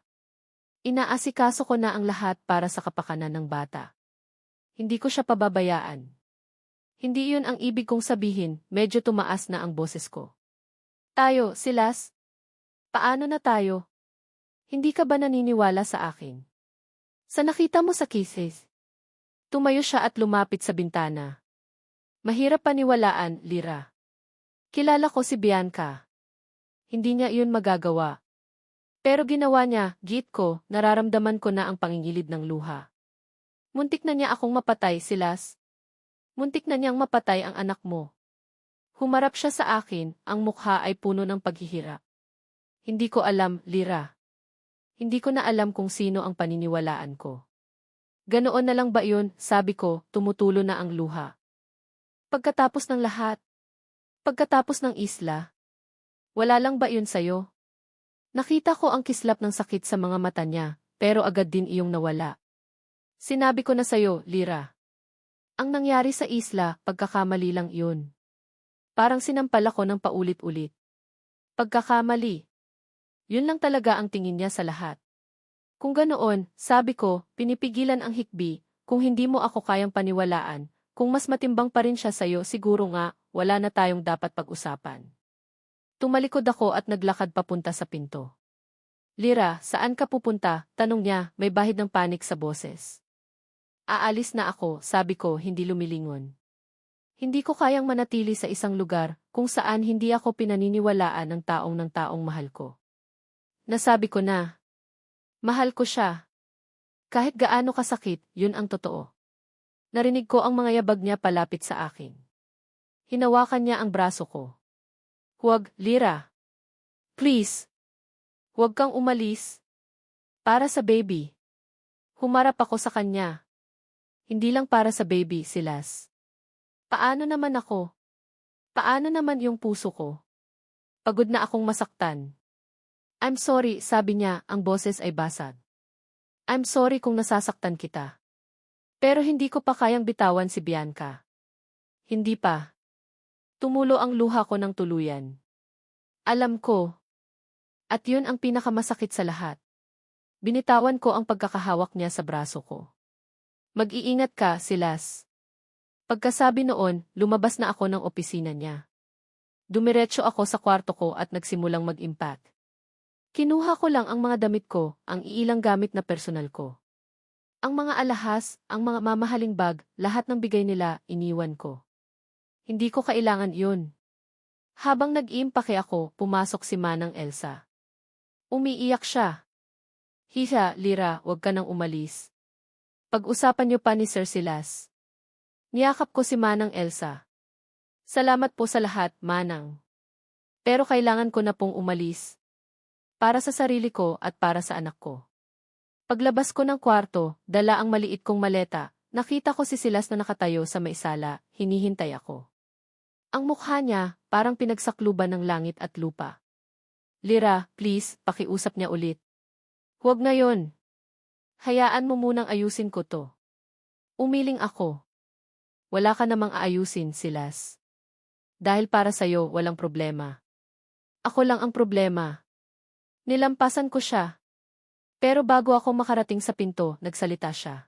A: Inaasikaso ko na ang lahat para sa kapakanan ng bata. Hindi ko siya pababayaan. Hindi yun ang ibig kong sabihin, medyo tumaas na ang boses ko. Tayo, Silas? Paano na tayo? Hindi ka ba naniniwala sa akin? Sa nakita mo sa kisses? Tumayo siya at lumapit sa bintana. Mahirap paniwalaan, Lyra. Kilala ko si Bianca. Hindi niya iyon magagawa. Pero ginawa niya, git ko, nararamdaman ko na ang pangingilid ng luha. Muntik na niya akong mapatay, Silas. Muntik na niyang mapatay ang anak mo. Humarap siya sa akin, ang mukha ay puno ng paghihirap. Hindi ko alam, Lyra. Hindi ko na alam kung sino ang paniniwalaan ko. Ganoon na lang ba yun, sabi ko, tumutulo na ang luha. Pagkatapos ng lahat. Pagkatapos ng isla. Wala lang ba yun sayo? Nakita ko ang kislap ng sakit sa mga mata niya, pero agad din iyong nawala. Sinabi ko na sayo, Lyra. Ang nangyari sa isla, pagkakamali lang yun. Parang sinampal ako ng paulit-ulit. Pagkakamali. Yun lang talaga ang tingin niya sa lahat. Kung ganoon, sabi ko, pinipigilan ang hikbi, kung hindi mo ako kayang paniwalaan, kung mas matimbang pa rin siya sayo siguro nga, wala na tayong dapat pag-usapan. Tumalikod ako at naglakad papunta sa pinto. Lyra, saan ka pupunta? Tanong niya, may bahid ng panik sa boses. Aalis na ako, sabi ko, hindi lumilingon. Hindi ko kayang manatili sa isang lugar, kung saan hindi ako pinaniniwalaan ng taong mahal ko. Nasabi ko na. Mahal ko siya. Kahit gaano kasakit, yun ang totoo. Narinig ko ang mga yabag niya palapit sa akin. Hinawakan niya ang braso ko. Huwag, Lyra. Please. Huwag kang umalis. Para sa baby. Humarap ako sa kanya. Hindi lang para sa baby, Silas. Paano naman ako? Paano naman yung puso ko? Pagod na akong masaktan. I'm sorry, sabi niya, ang boses ay basag. I'm sorry kung nasasaktan kita. Pero hindi ko pa kayang bitawan si Bianca. Hindi pa. Tumulo ang luha ko ng tuluyan. Alam ko. At yun ang pinakamasakit sa lahat. Binitawan ko ang pagkakahawak niya sa braso ko. Mag-iingat ka, Silas. Pagkasabi noon, lumabas na ako ng opisina niya. Dumiretso ako sa kwarto ko at nagsimulang mag-impact. Kinuha ko lang ang mga damit ko, ang iilang gamit na personal ko. Ang mga alahas, ang mga mamahaling bag, lahat ng bigay nila, iniwan ko. Hindi ko kailangan yun. Habang nag-iimpake ako, pumasok si Manang Elsa. Umiiyak siya. Hiya, Lyra, huwag ka nang umalis. Pag-usapan niyo pa ni Sir Silas. Niyakap ko si Manang Elsa. Salamat po sa lahat, Manang. Pero kailangan ko na pong umalis. Para sa sarili ko at para sa anak ko. Paglabas ko ng kwarto, dala ang maliit kong maleta, nakita ko si Silas na nakatayo sa may sala, hinihintay ako. Ang mukha niya, parang pinagsakluban ng langit at lupa. Lyra, please, pakiusap niya ulit. Huwag ngayon. Hayaan mo munang ayusin ko to. Umiling ako. Wala ka namang aayusin, Silas. Dahil para sa'yo, walang problema. Ako lang ang problema. Nilampasan ko siya. Pero bago ako makarating sa pinto, nagsalita siya.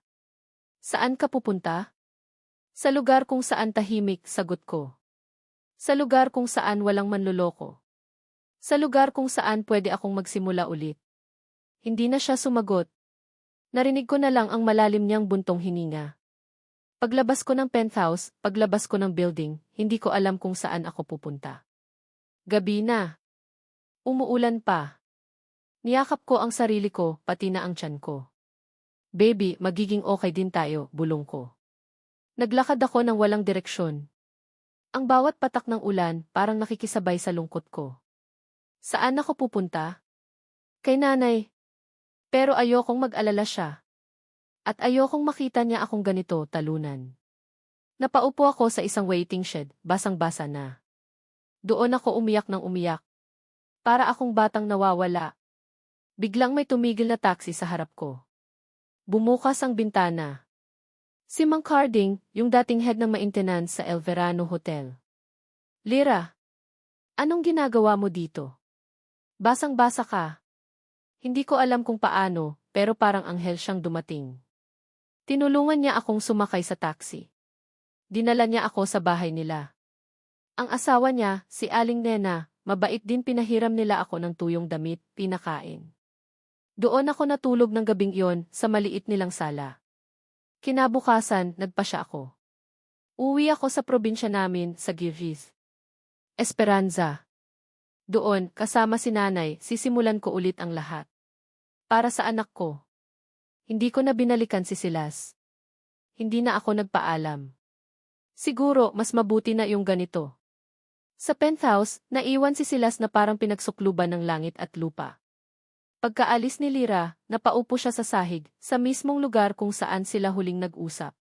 A: Saan ka pupunta? Sa lugar kung saan tahimik, sagot ko. Sa lugar kung saan walang manloloko. Sa lugar kung saan pwede akong magsimula ulit. Hindi na siya sumagot. Narinig ko na lang ang malalim niyang buntong hininga. Paglabas ko ng penthouse, paglabas ko ng building, hindi ko alam kung saan ako pupunta. Gabi na. Umuulan pa. Niyakap ko ang sarili ko, pati na ang tiyan ko. Baby, magiging okay din tayo, bulong ko. Naglakad ako ng walang direksyon. Ang bawat patak ng ulan, parang nakikisabay sa lungkot ko. Saan ako pupunta? Kay nanay. Pero ayokong mag-alala siya. At ayokong makita niya akong ganito, talunan. Napaupo ako sa isang waiting shed, basang-basa na. Doon ako umiyak ng umiyak. Para akong batang nawawala. Biglang may tumigil na taxi sa harap ko. Bumukas ang bintana. Si Mang Carding, yung dating head ng maintenance sa El Verano Hotel. Lira, anong ginagawa mo dito? Basang-basa ka. Hindi ko alam kung paano, pero parang anghel siyang dumating. Tinulungan niya akong sumakay sa taxi. Dinala niya ako sa bahay nila. Ang asawa niya, si Aling Nena, mabait din, pinahiram nila ako ng tuyong damit, pinakain. Doon ako natulog ng gabing iyon sa maliit nilang sala. Kinabukasan, nagpasya ako. Uwi ako sa probinsya namin sa Girgiz. Esperanza. Doon, kasama si nanay, sisimulan ko ulit ang lahat. Para sa anak ko. Hindi ko na binalikan si Silas. Hindi na ako nagpaalam. Siguro, mas mabuti na yung ganito. Sa penthouse, naiwan si Silas na parang pinagsukluban ng langit at lupa. Pagkaalis ni Lira, napaupo siya sa sahig, sa mismong lugar kung saan sila huling nag-usap.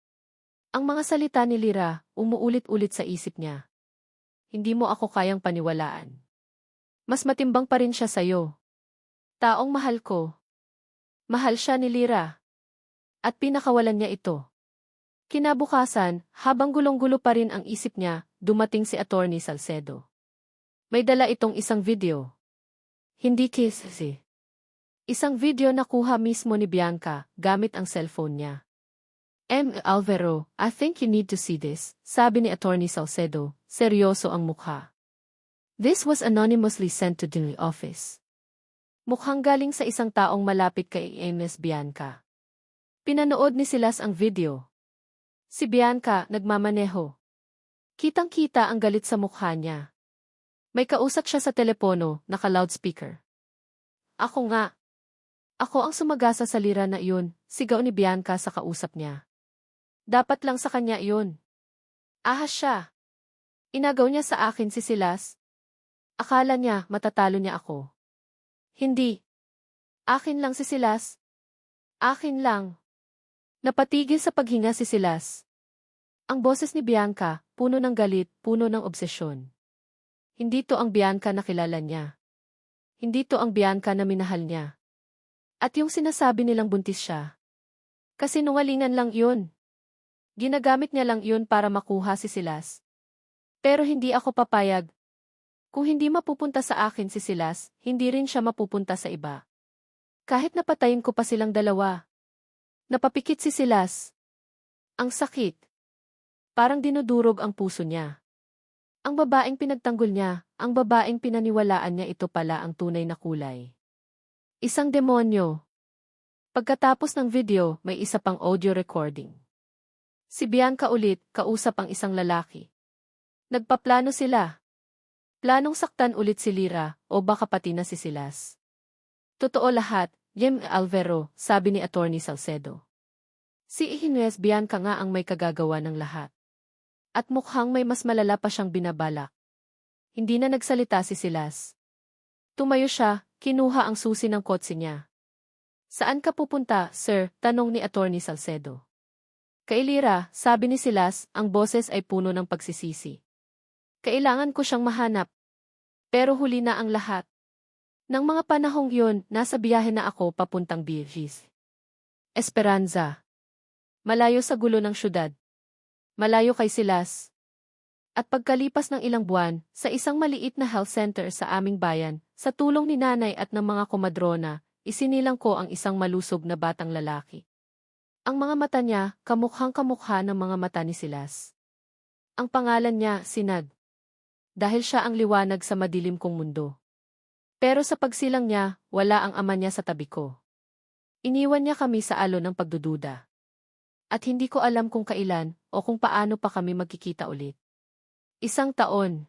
A: Ang mga salita ni Lira, umuulit-ulit sa isip niya. Hindi mo ako kayang paniwalaan. Mas matimbang pa rin siya sa'yo. Taong mahal ko. Mahal siya ni Lira. At pinakawalan niya ito. Kinabukasan, habang gulong-gulo pa rin ang isip niya, dumating si Attorney Salcedo. May dala itong isang video. Hindi kasi. Isang video na kuha mismo ni Bianca, gamit ang cellphone niya. Alvaro, I think you need to see this, sabi ni Attorney Salcedo, seryoso ang mukha. This was anonymously sent to the office. Mukhang galing sa isang taong malapit kay Ms. Bianca. Pinanood ni Silas ang video. Si Bianca, nagmamaneho. Kitang-kita ang galit sa mukha niya. May kausap siya sa telepono, naka-loudspeaker. Ako nga. Ako ang sumagasa sa lira na iyon, sigaw ni Bianca sa kausap niya. Dapat lang sa kanya iyon. Ahas siya. Inagaw niya sa akin si Silas. Akala niya matatalo niya ako. Hindi. Akin lang si Silas. Akin lang. Napatigil sa paghinga si Silas. Ang boses ni Bianca, puno ng galit, puno ng obsesyon. Hindi to ang Bianca na kilala niya. Hindi to ang Bianca na minahal niya. At yung sinasabi nilang buntis siya. Kasinungalingan lang yun. Ginagamit niya lang yun para makuha si Silas. Pero hindi ako papayag. Kung hindi mapupunta sa akin si Silas, hindi rin siya mapupunta sa iba. Kahit napatayin ko pa silang dalawa. Napapikit si Silas. Ang sakit. Parang dinudurog ang puso niya. Ang babaeng pinagtanggol niya, ang babaeng pinaniwalaan niya, ito pala ang tunay na kulay. Isang demonyo. Pagkatapos ng video, may isa pang audio recording. Si Bianca ulit, kausap ang isang lalaki. Nagpaplano sila. Planong saktan ulit si Lira, o baka pati na si Silas. Totoo lahat, Alvaro, sabi ni Attorney Salcedo. Si Ines Bianca nga ang may kagagawa ng lahat. At mukhang may mas malala pa siyang binabalak. Hindi na nagsalita si Silas. Tumayo siya, kinuha ang susi ng kotse niya. Saan ka pupunta, sir? Tanong ni Attorney Salcedo. Kay Lira, sabi ni Silas, ang boses ay puno ng pagsisisi. Kailangan ko siyang mahanap. Pero huli na ang lahat. Nang mga panahong yun, nasa biyahe na ako papuntang Girgiz. Esperanza. Malayo sa gulo ng syudad. Malayo kay Silas. At pagkalipas ng ilang buwan, sa isang maliit na health center sa aming bayan, sa tulong ni nanay at ng mga komadrona, isinilang ko ang isang malusog na batang lalaki. Ang mga mata niya, kamukhang-kamukha ng mga mata ni Silas. Ang pangalan niya, Sinag. Dahil siya ang liwanag sa madilim kong mundo. Pero sa pagsilang niya, wala ang ama niya sa tabi ko. Iniwan niya kami sa alon ng pagdududa. At hindi ko alam kung kailan o kung paano pa kami magkikita ulit. Isang taon.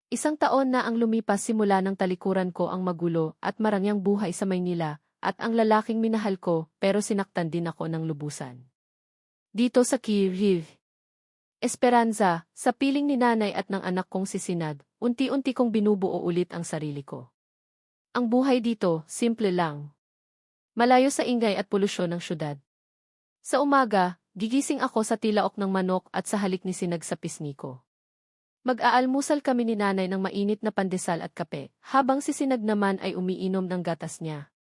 A: Isang taon na ang lumipas simula ng talikuran ko ang magulo at marangyang buhay sa Maynila at ang lalaking minahal ko pero sinaktan din ako ng lubusan. Dito sa Kyiv. Esperanza, sa piling ni nanay at ng anak kong si Sinag, unti-unti kong binubuo ulit ang sarili ko. Ang buhay dito, simple lang. Malayo sa ingay at polusyon ng syudad. Sa umaga, gigising ako sa tilaok ng manok at sa halik ni Sinag sa pisngi ko. Mag-aalmusal kami ni nanay ng mainit na pandesal at kape, habang si Sinag naman ay umiinom ng gatas niya.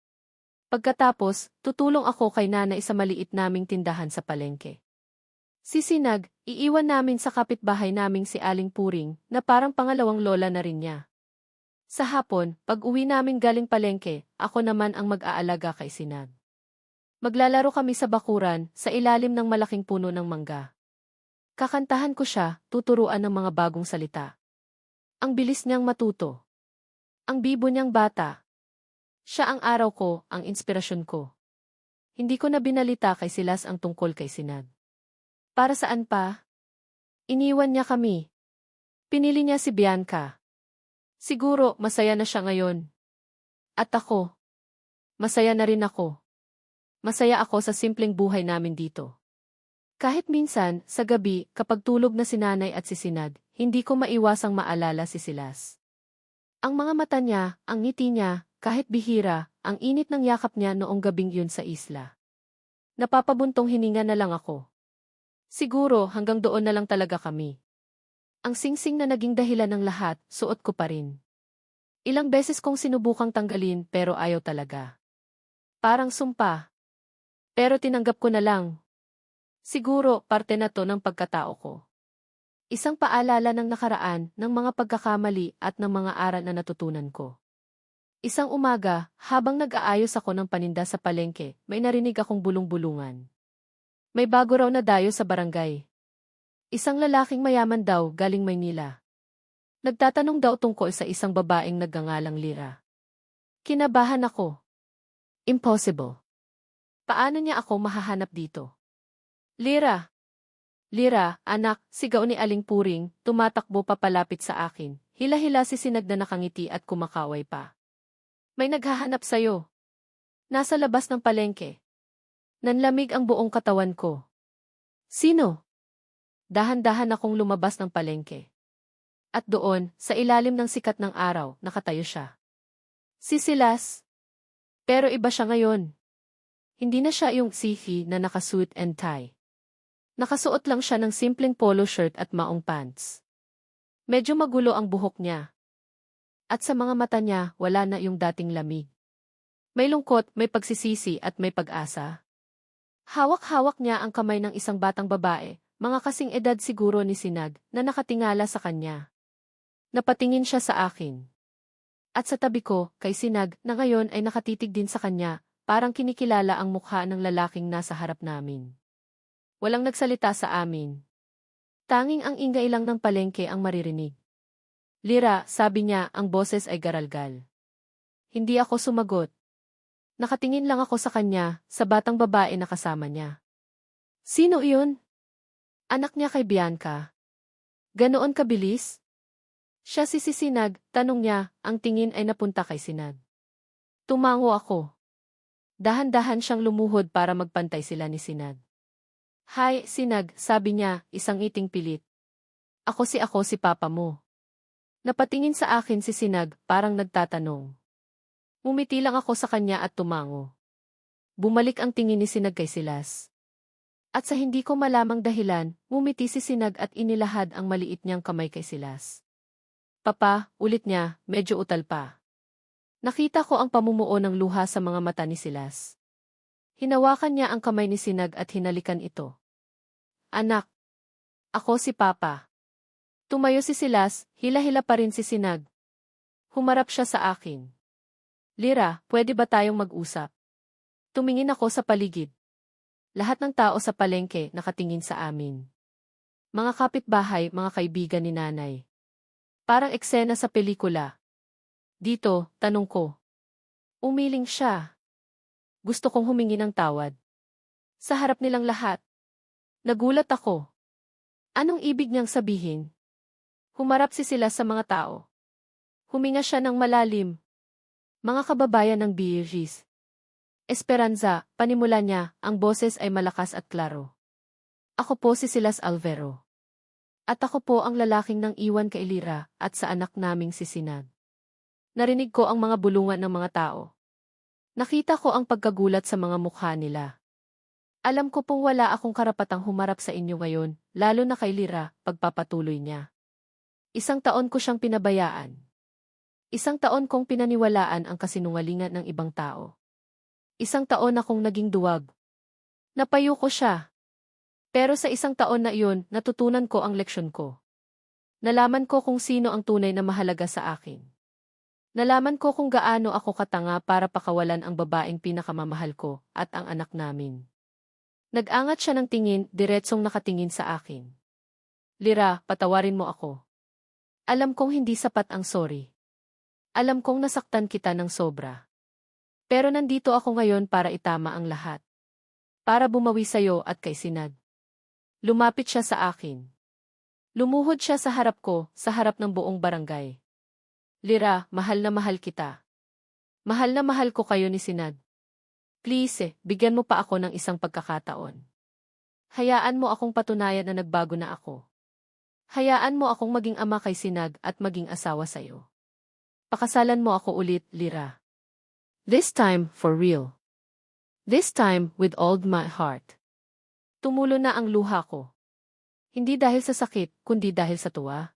A: Pagkatapos, tutulong ako kay nanay sa maliit naming tindahan sa palengke. Si Sinag, iiwan namin sa kapitbahay naming si Aling Puring, na parang pangalawang lola na rin niya. Sa hapon, pag uwi namin galing palengke, ako naman ang mag-aalaga kay Sinag. Maglalaro kami sa bakuran, sa ilalim ng malaking puno ng mangga. Kakantahan ko siya, tuturuan ng mga bagong salita. Ang bilis niyang matuto. Ang bibo niyang bata. Siya ang araw ko, ang inspirasyon ko. Hindi ko na binalita kay Silas ang tungkol kay Sinag. Para saan pa? Iniwan niya kami. Pinili niya si Bianca. Siguro, masaya na siya ngayon. At ako. Masaya na rin ako. Masaya ako sa simpleng buhay namin dito. Kahit minsan, sa gabi, kapag tulog na si nanay at si Sinag, hindi ko maiwasang maalala si Silas. Ang mga mata niya, ang ngiti niya, kahit bihira, ang init ng yakap niya noong gabing yun sa isla. Napapabuntong hininga na lang ako. Siguro hanggang doon na lang talaga kami. Ang singsing na naging dahilan ng lahat, suot ko pa rin. Ilang beses kong sinubukang tanggalin pero ayaw talaga. Parang sumpa. Pero tinanggap ko na lang. Siguro, parte na to ng pagkatao ko. Isang paalala ng nakaraan, ng mga pagkakamali at ng mga aral na natutunan ko. Isang umaga, habang nag-aayos ako ng paninda sa palengke, may narinig akong bulong-bulungan. May bago raw na dayo sa barangay. Isang lalaking mayaman daw galing Maynila. Nagtatanong daw tungkol sa isang babaeng nagngangalang Lira. Kinabahan ako. Impossible. Paano niya ako mahahanap dito? Lira! Lira, anak, sigaw ni Aling Puring, tumatakbo papalapit sa akin. Hila-hila si Sinag na nakangiti at kumakaway pa. May naghahanap sa'yo. Nasa labas ng palengke. Nanlamig ang buong katawan ko. Sino? Dahan-dahan akong lumabas ng palengke. At doon, sa ilalim ng sikat ng araw, nakatayo siya. Si Silas. Pero iba siya ngayon. Hindi na siya yung sihi na naka-suit and tie. Nakasuot lang siya ng simpleng polo shirt at maong pants. Medyo magulo ang buhok niya. At sa mga mata niya, wala na yung dating lamig. May lungkot, may pagsisisi at may pag-asa. Hawak-hawak niya ang kamay ng isang batang babae, mga kasing edad siguro ni Sinag, na nakatingala sa kanya. Napatingin siya sa akin. At sa tabi ko, kay Sinag, na ngayon ay nakatitig din sa kanya, parang kinikilala ang mukha ng lalaking nasa harap namin. Walang nagsalita sa amin. Tanging ang ingay lang ng palengke ang maririnig. Lira, sabi niya, ang boses ay garalgal. Hindi ako sumagot. Nakatingin lang ako sa kanya, sa batang babae na kasama niya. Sino iyon? Anak niya kay Bianca. Ganoon kabilis? Siya si Sinag, tanong niya, ang tingin ay napunta kay Sinag. Tumango ako. Dahan-dahan siyang lumuhod para magpantay sila ni Sinag. Hi, Sinag, sabi niya, isang iting pilit. Ako si papa mo. Napatingin sa akin si Sinag, parang nagtatanong. Umiti lang ako sa kanya at tumango. Bumalik ang tingin ni Sinag kay Silas. At sa hindi ko malamang dahilan, umiti si Sinag at inilahad ang maliit niyang kamay kay Silas. Papa, ulit niya, medyo utal pa. Nakita ko ang pamumuo ng luha sa mga mata ni Silas. Hinawakan niya ang kamay ni Sinag at hinalikan ito. Anak, ako si Papa. Tumayo si Silas, hila-hila pa rin si Sinag. Humarap siya sa akin. Lira, pwede ba tayong mag-usap? Tumingin ako sa paligid. Lahat ng tao sa palengke nakatingin sa amin. Mga kapitbahay, mga kaibigan ni nanay. Parang eksena sa pelikula. Dito, tanong ko. Umiling siya. Gusto kong humingi ng tawad. Sa harap nilang lahat. Nagulat ako. Anong ibig niyang sabihin? Humarap si Silas sa mga tao. Huminga siya ng malalim. Mga kababayan ng BRGs. Esperanza, panimula niya, ang boses ay malakas at klaro. Ako po si Silas Alvero. At ako po ang lalaking nang iwan kay Lira at sa anak naming si Sinag. Narinig ko ang mga bulungan ng mga tao. Nakita ko ang pagkagulat sa mga mukha nila. Alam ko pong wala akong karapatang humarap sa inyo ngayon, lalo na kay Lira, pagpapatuloy niya. 1 taon ko siyang pinabayaan. 1 taon kong pinaniwalaan ang kasinungalingan ng ibang tao. 1 taon akong naging duwag. Napayo ko siya. Pero sa 1 taon na iyon, natutunan ko ang leksyon ko. Nalaman ko kung sino ang tunay na mahalaga sa akin. Nalaman ko kung gaano ako katanga para pakawalan ang babaeng pinakamamahal ko at ang anak namin. Nag-angat siya ng tingin, diretsong nakatingin sa akin. Lira, patawarin mo ako. Alam kong hindi sapat ang sorry. Alam kong nasaktan kita ng sobra. Pero nandito ako ngayon para itama ang lahat. Para bumawi sa'yo at kay Sinad. Lumapit siya sa akin. Lumuhod siya sa harap ko, sa harap ng buong barangay. Lira, mahal na mahal kita. Mahal na mahal ko kayo ni Sinad. Please, bigyan mo pa ako ng isang pagkakataon. Hayaan mo akong patunayan na nagbago na ako. Hayaan mo akong maging ama kay Sinag at maging asawa sa'yo. Pakasalan mo ako ulit, Lira. This time, for real. This time, with all my heart. Tumulo na ang luha ko. Hindi dahil sa sakit, kundi dahil sa tuwa.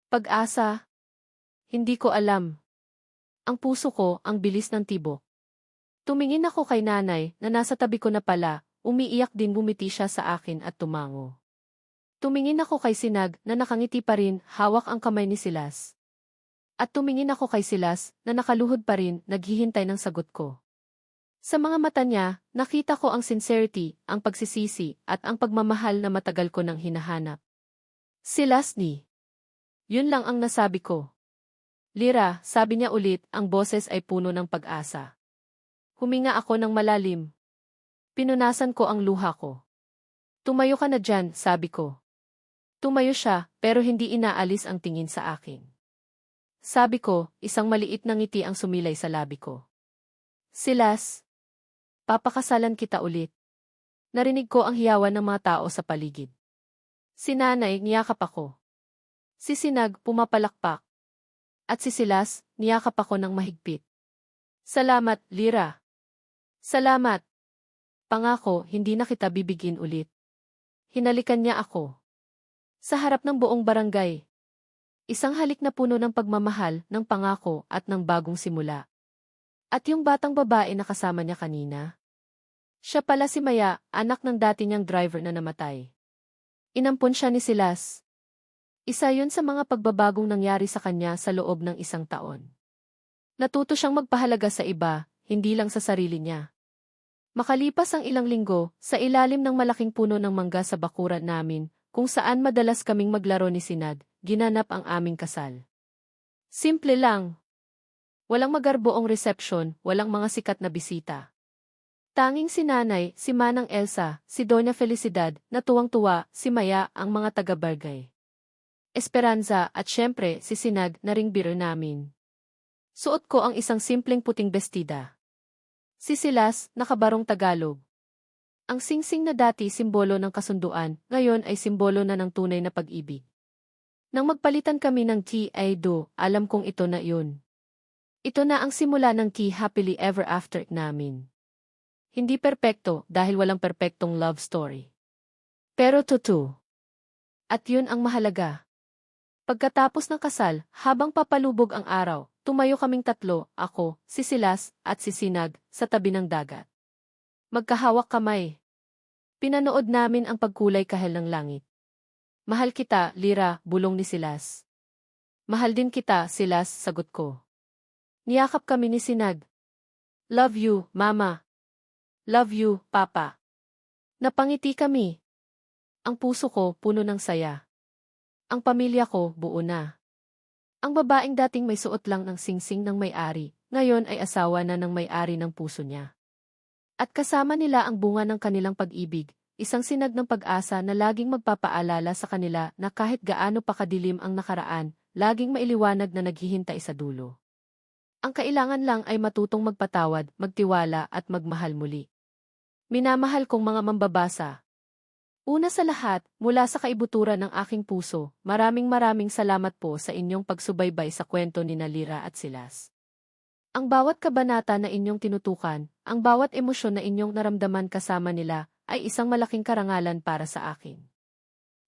A: Pag-asa. Hindi ko alam. Ang puso ko, ang bilis ng tibok. Tumingin ako kay nanay na nasa tabi ko na pala, umiiyak din bumiti siya sa akin at tumango. Tumingin ako kay Sinag na nakangiti pa rin, hawak ang kamay ni Silas. At tumingin ako kay Silas na nakaluhod pa rin, naghihintay ng sagot ko. Sa mga mata niya, nakita ko ang sincerity, ang pagsisisi, at ang pagmamahal na matagal ko nang hinahanap. Silas ni. Yun lang ang nasabi ko. Lira, sabi niya ulit, ang boses ay puno ng pag-asa. Huminga ako ng malalim. Pinunasan ko ang luha ko. Tumayo ka na dyan, sabi ko. Tumayo siya, pero hindi inaalis ang tingin sa akin. Sabi ko, isang maliit na ngiti ang sumilay sa labi ko. Silas, papakasalan kita ulit. Narinig ko ang hiyawan ng mga tao sa paligid. Si nanay, niyakap ako. Si Sinag, pumapalakpak. At si Silas, niyakap ako ng mahigpit. Salamat, Lira. Salamat. Pangako, hindi na kita bibigin ulit. Hinalikan niya ako. Sa harap ng buong barangay. Isang halik na puno ng pagmamahal, ng pangako, at ng bagong simula. At yung batang babae na kasama niya kanina. Siya pala si Maya, anak ng dati niyang driver na namatay. Inampon siya ni Silas. Isa yun sa mga pagbabagong nangyari sa kanya sa loob ng 1 taon. Natuto siyang magpahalaga sa iba, hindi lang sa sarili niya. Makalipas ang ilang linggo, sa ilalim ng malaking puno ng mangga sa bakuran namin, kung saan madalas kaming maglaro ni Sinad, ginanap ang aming kasal. Simple lang. Walang magarboong resepsyon, walang mga sikat na bisita. Tanging si Nanay, si Manang Elsa, si Doña Felicidad, na tuwang-tuwa, si Maya, ang mga taga-barangay. Esperanza at syempre si Sinag na ring biro namin. Suot ko ang isang simpleng puting bestida. Si Silas, nakabarong Tagalog. Ang singsing na dati simbolo ng kasunduan, ngayon ay simbolo na ng tunay na pag-ibig. Nang magpalitan kami ng T.I.D., alam kong ito na yun. Ito na ang simula ng happily ever after namin. Hindi perpekto dahil walang perpektong love story. Pero totoo. At yun ang mahalaga. Pagkatapos ng kasal, habang papalubog ang araw, tumayo kaming 3, ako, si Silas, at si Sinag, sa tabi ng dagat. Magkahawak kamay. Pinanood namin ang pagkulay kahel ng langit. Mahal kita, Lira, bulong ni Silas. Mahal din kita, Silas, sagot ko. Niyakap kami ni Sinag. Love you, Mama. Love you, Papa. Napangiti kami. Ang puso ko puno ng saya. Ang pamilya ko buo na. Ang babaeng dating may suot lang ng singsing ng may-ari, ngayon ay asawa na ng may-ari ng puso niya. At kasama nila ang bunga ng kanilang pag-ibig, isang sinag ng pag-asa na laging magpapaalala sa kanila na kahit gaano pa kadilim ang nakaraan, laging mailiwanag na naghihintay sa dulo. Ang kailangan lang ay matutong magpatawad, magtiwala at magmahal muli. Minamahal kong mga mambabasa. Una sa lahat, mula sa kaibuturan ng aking puso, maraming salamat po sa inyong pagsubaybay sa kwento ni Lira at Silas. Ang bawat kabanata na inyong tinutukan, ang bawat emosyon na inyong naramdaman kasama nila, ay isang malaking karangalan para sa akin.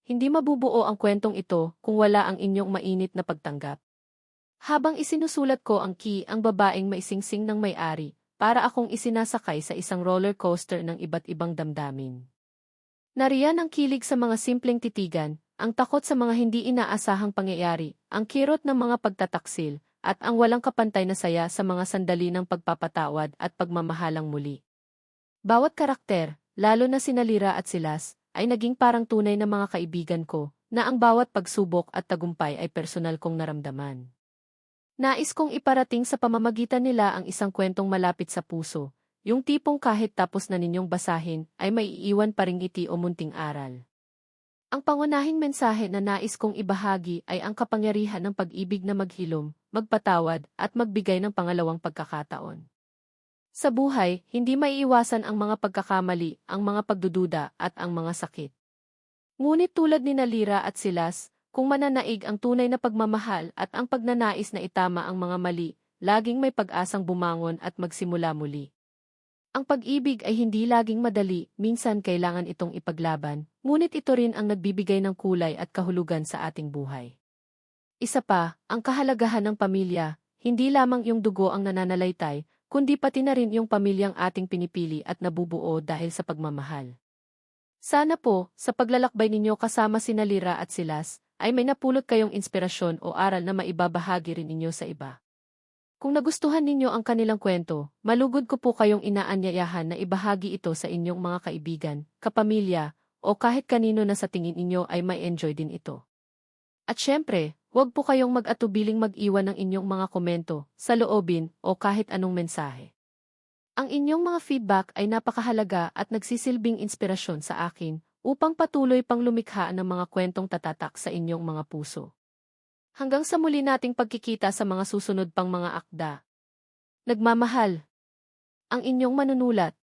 A: Hindi mabubuo ang kwentong ito kung wala ang inyong mainit na pagtanggap. Habang isinusulat ko ang key, ang babaeng maisingsing ng may-ari, para akong isinasakay sa isang roller coaster ng iba't ibang damdamin. Nariyan ang kilig sa mga simpleng titigan, ang takot sa mga hindi inaasahang pangyayari, ang kirot ng mga pagtataksil, at ang walang kapantay na saya sa mga sandali ng pagpapatawad at pagmamahalang muli. Bawat karakter, lalo na sina Lyra at Silas, ay naging parang tunay na mga kaibigan ko, na ang bawat pagsubok at tagumpay ay personal kong naramdaman. Nais kong iparating sa pamamagitan nila ang isang kwentong malapit sa puso, yung tipong kahit tapos na ninyong basahin, ay maiiwan pa ring ngiti o munting aral. Ang pangunahing mensahe na nais kong ibahagi ay ang kapangyarihan ng pag-ibig na maghilom, magpatawad, at magbigay ng pangalawang pagkakataon. Sa buhay, hindi maiiwasan ang mga pagkakamali, ang mga pagdududa, at ang mga sakit. Ngunit tulad ni Lyra at Silas, kung mananaig ang tunay na pagmamahal at ang pagnanais na itama ang mga mali, laging may pag-asang bumangon at magsimula muli. Ang pag-ibig ay hindi laging madali, minsan kailangan itong ipaglaban, ngunit ito rin ang nagbibigay ng kulay at kahulugan sa ating buhay. Isa pa, ang kahalagahan ng pamilya, hindi lamang yung dugo ang nananalaytay, kundi pati na rin yung pamilyang ating pinipili at nabubuo dahil sa pagmamahal. Sana po, sa paglalakbay ninyo kasama sina Lyra at Silas, ay may napulot kayong inspirasyon o aral na maibabahagi rin ninyo sa iba. Kung nagustuhan ninyo ang kanilang kwento, malugod ko po kayong inaanyayahan na ibahagi ito sa inyong mga kaibigan, kapamilya, o kahit kanino na sa tingin inyo ay may enjoy din ito. At syempre, huwag po kayong mag-atubiling mag-iwan ng inyong mga komento, saloobin, o kahit anong mensahe. Ang inyong mga feedback ay napakahalaga at nagsisilbing inspirasyon sa akin upang patuloy pang lumikha ng mga kwentong tatatak sa inyong mga puso. Hanggang sa muli nating pagkikita sa mga susunod pang mga akda. Nagmamahal. Ang inyong manunulat.